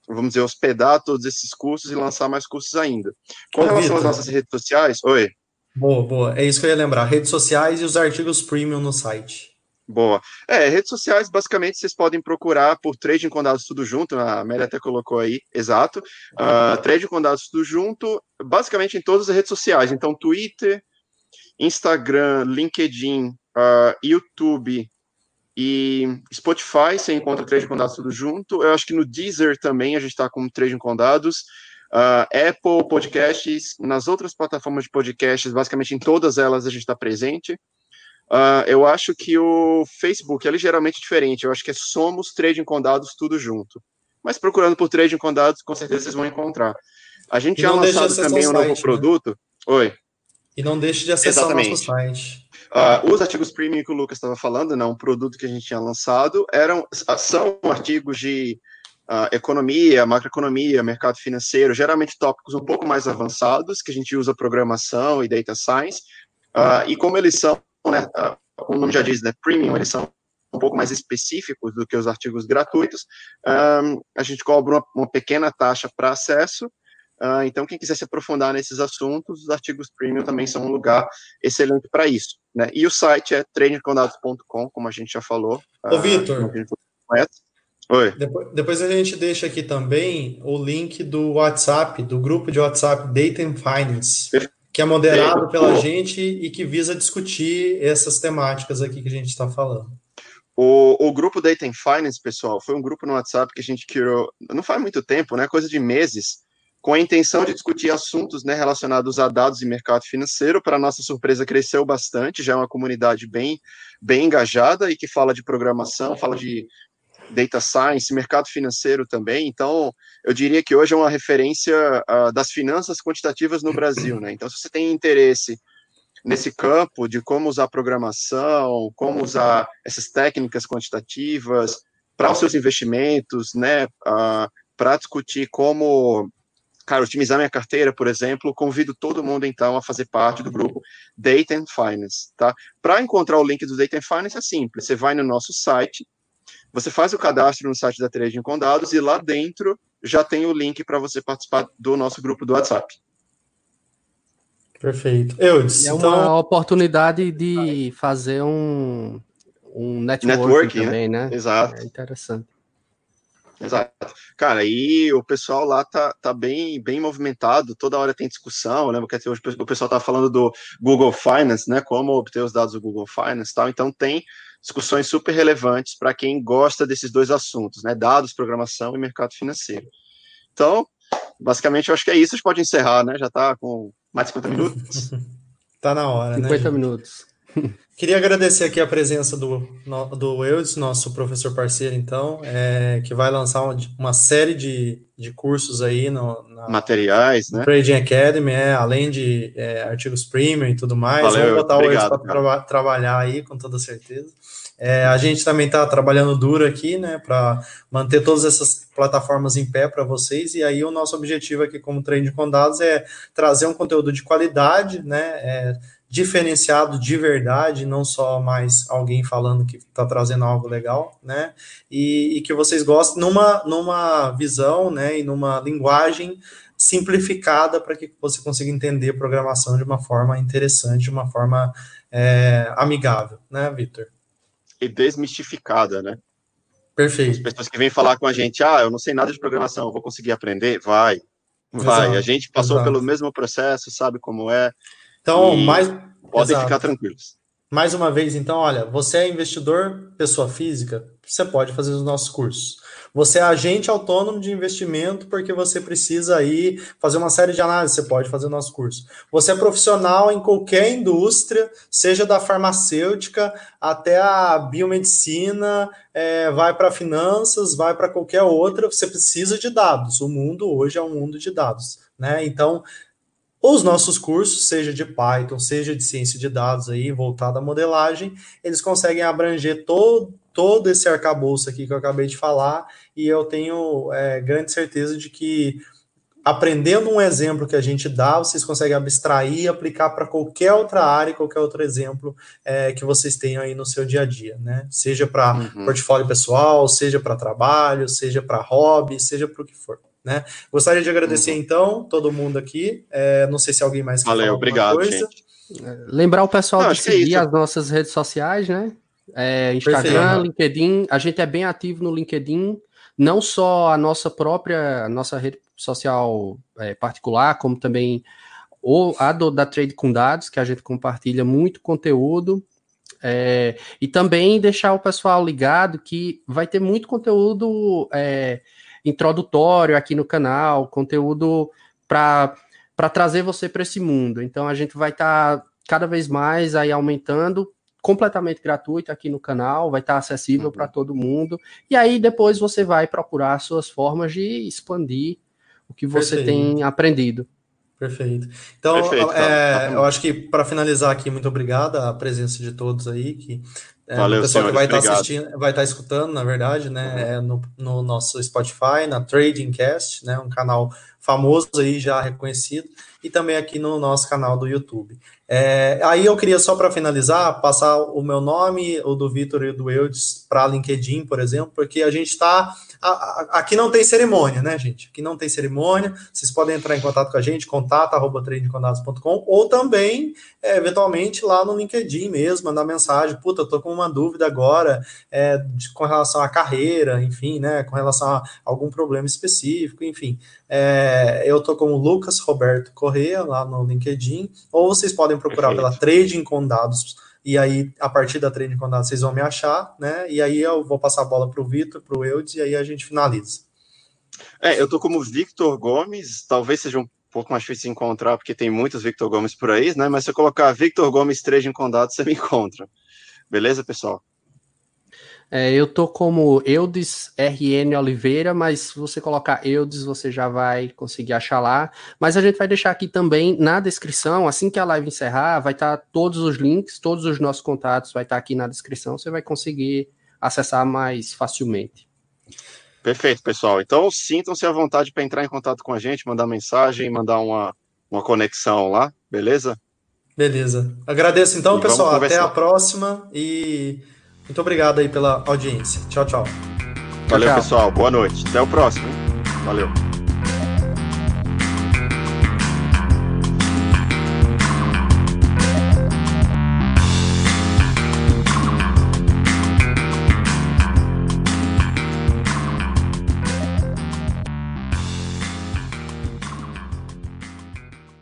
vamos dizer, hospedar todos esses cursos e lançar mais cursos ainda. Com relação às nossas redes sociais, oi. Boa. É isso que eu ia lembrar. Redes sociais e os artigos premium no site. Boa. Redes sociais, basicamente, vocês podem procurar por Trading com Dados tudo junto, a Amélia até colocou aí, exato. Trading com Dados tudo junto, basicamente em todas as redes sociais. Então, Twitter, Instagram, LinkedIn, YouTube e Spotify, você encontra Trading com Dados tudo junto. Eu acho que no Deezer também a gente está com Trading com Dados. Apple Podcasts, nas outras plataformas de podcasts, basicamente em todas elas a gente está presente. Eu acho que o Facebook é ligeiramente diferente, eu acho que é Somos Trading com Dados tudo junto. Mas procurando por Trading com Dados, com certeza vocês vão encontrar. A gente já lançado também um novo produto. Oi. E não deixe de acessar o nosso site. Os artigos premium que o Lucas estava falando, né, um produto que a gente tinha lançado, são artigos de economia, macroeconomia, mercado financeiro, geralmente tópicos um pouco mais avançados, que a gente usa programação e data science, e como eles são, né, como o nome já diz, né, premium, eles são um pouco mais específicos do que os artigos gratuitos, a gente cobra uma pequena taxa para acesso. Então, quem quiser se aprofundar nesses assuntos, os artigos premium também são um lugar excelente para isso, né? E o site é tradingcondados.com, como a gente já falou. Ô, Vitor, oi. Depois a gente deixa aqui também o link do WhatsApp, do grupo de WhatsApp Data and Finance, que é moderado pela gente e que visa discutir essas temáticas aqui que a gente está falando. O grupo Data and Finance, pessoal, foi um grupo no WhatsApp que a gente criou, não faz muito tempo, né? Coisa de meses, com a intenção de discutir assuntos, né, relacionados a dados e mercado financeiro. Para nossa surpresa, cresceu bastante, já é uma comunidade bem engajada e que fala de programação, fala de data science, mercado financeiro também. Então, eu diria que hoje é uma referência das finanças quantitativas no Brasil, né? Então, se você tem interesse nesse campo de como usar programação, como usar essas técnicas quantitativas para os seus investimentos, né, para discutir como otimizar minha carteira, por exemplo, convido todo mundo, então, a fazer parte do grupo Data and Finance, tá? Para encontrar o link do Data and Finance é simples, você vai no nosso site, você faz o cadastro no site da Trading com Dados e lá dentro já tem o link para você participar do nosso grupo do WhatsApp. Perfeito. Uma oportunidade de fazer um networking também, né? Exato. É interessante. Exato. Cara, e o pessoal lá tá bem movimentado, toda hora tem discussão, né? Porque hoje o pessoal tá falando do Google Finance, né? Como obter os dados do Google Finance e tal. Então tem discussões super relevantes para quem gosta desses dois assuntos, né? Dados, programação e mercado financeiro. Então, basicamente, eu acho que é isso. A gente pode encerrar, né? Já tá com mais de 50 minutos. Tá na hora, 50 minutos. Queria agradecer aqui a presença do Eudes, nosso professor parceiro, então, que vai lançar uma série de cursos aí materiais, né? Trading Academy, além de artigos premium e tudo mais. Valeu, vamos botar o Eudes para trabalhar aí, com toda certeza. A gente também está trabalhando duro aqui, né, para manter todas essas plataformas em pé para vocês, e aí o nosso objetivo aqui como Trading com Dados é trazer um conteúdo de qualidade, né, diferenciado de verdade, não só mais alguém falando que está trazendo algo legal, né, e que vocês gostem numa visão, né, e numa linguagem simplificada para que você consiga entender programação de uma forma interessante, de uma forma amigável, né, Vitor? E desmistificada, né? Perfeito. As pessoas que vêm falar com a gente, eu não sei nada de programação, eu vou conseguir aprender? Vai. Exato, a gente passou pelo mesmo processo, sabe como é. Então, podem ficar tranquilos. Mais uma vez, então, olha, você é investidor, pessoa física, você pode fazer os nossos cursos. Você é agente autônomo de investimento porque você precisa aí fazer uma série de análises, você pode fazer o nosso curso. Você é profissional em qualquer indústria, seja da farmacêutica até a biomedicina, vai para finanças, vai para qualquer outra, você precisa de dados. O mundo hoje é um mundo de dados, né? Então, os nossos cursos, seja de Python, seja de ciência de dados aí, voltado à modelagem, eles conseguem abranger todo esse arcabouço aqui que eu acabei de falar, e eu tenho grande certeza de que, aprendendo um exemplo que a gente dá, vocês conseguem abstrair e aplicar para qualquer outra área, qualquer outro exemplo que vocês tenham aí no seu dia a dia, né? Seja para portfólio pessoal, seja para trabalho, seja para hobby, seja para o que for. Né? Gostaria de agradecer, então, todo mundo aqui. Não sei se alguém mais quer falar obrigado, coisa. Gente. Lembrar o pessoal de seguir as nossas redes sociais, né? Instagram, LinkedIn. A gente é bem ativo no LinkedIn. Não só a nossa rede social particular, como também da Trade com Dados, que a gente compartilha muito conteúdo. E também deixar o pessoal ligado que vai ter muito conteúdo introdutório aqui no canal, conteúdo para trazer você para esse mundo. Então a gente vai estar cada vez mais aí aumentando, completamente gratuito aqui no canal, vai estar acessível para todo mundo, e aí depois você vai procurar suas formas de expandir o que você tem aprendido. Perfeito. Então, Perfeito, cara. eu acho que para finalizar aqui, muito obrigado a presença de todos aí, que do Valeu, pessoal que senhores. vai estar Obrigado. assistindo, vai estar escutando, na verdade, né, no nosso Spotify, na Trading Cast, né, um canal famoso aí, já reconhecido, e também aqui no nosso canal do YouTube. Aí eu queria, só para finalizar, passar o meu nome, o do Vitor e o do Eudes para LinkedIn, por exemplo, porque a gente está... Aqui não tem cerimônia, né, gente? Aqui não tem cerimônia. Vocês podem entrar em contato com a gente, contato@tradingcondados.com, ou também, eventualmente, lá no LinkedIn mesmo, mandar mensagem. Puta, eu tô com uma dúvida agora com relação à carreira, enfim, né? Com relação a algum problema específico, enfim. Eu tô com o Lucas Roberto Corrêa lá no LinkedIn, ou vocês podem procurar pela Trading com Dados. E aí, a partir da Trading com Dados, vocês vão me achar, né? E aí eu vou passar a bola para o Vitor, para o Eudes, e aí a gente finaliza. Eu tô como Victor Gomes, talvez seja um pouco mais difícil de encontrar, porque tem muitos Victor Gomes por aí, né? Mas se eu colocar Victor Gomes Trading com Dados, você me encontra. Beleza, pessoal? Eu tô como Eudes RN Oliveira, mas se você colocar Eudes, você já vai conseguir achar lá. Mas a gente vai deixar aqui também na descrição, assim que a live encerrar, vai estar todos os links, todos os nossos contatos vai estar aqui na descrição, você vai conseguir acessar mais facilmente. Perfeito, pessoal. Então, sintam-se à vontade para entrar em contato com a gente, mandar mensagem, mandar uma conexão lá, beleza? Beleza. Agradeço então, pessoal. Até a conversar. próxima e muito obrigado aí pela audiência. Tchau, tchau. Valeu, Tchau. pessoal. Boa noite. Até o próximo. Valeu.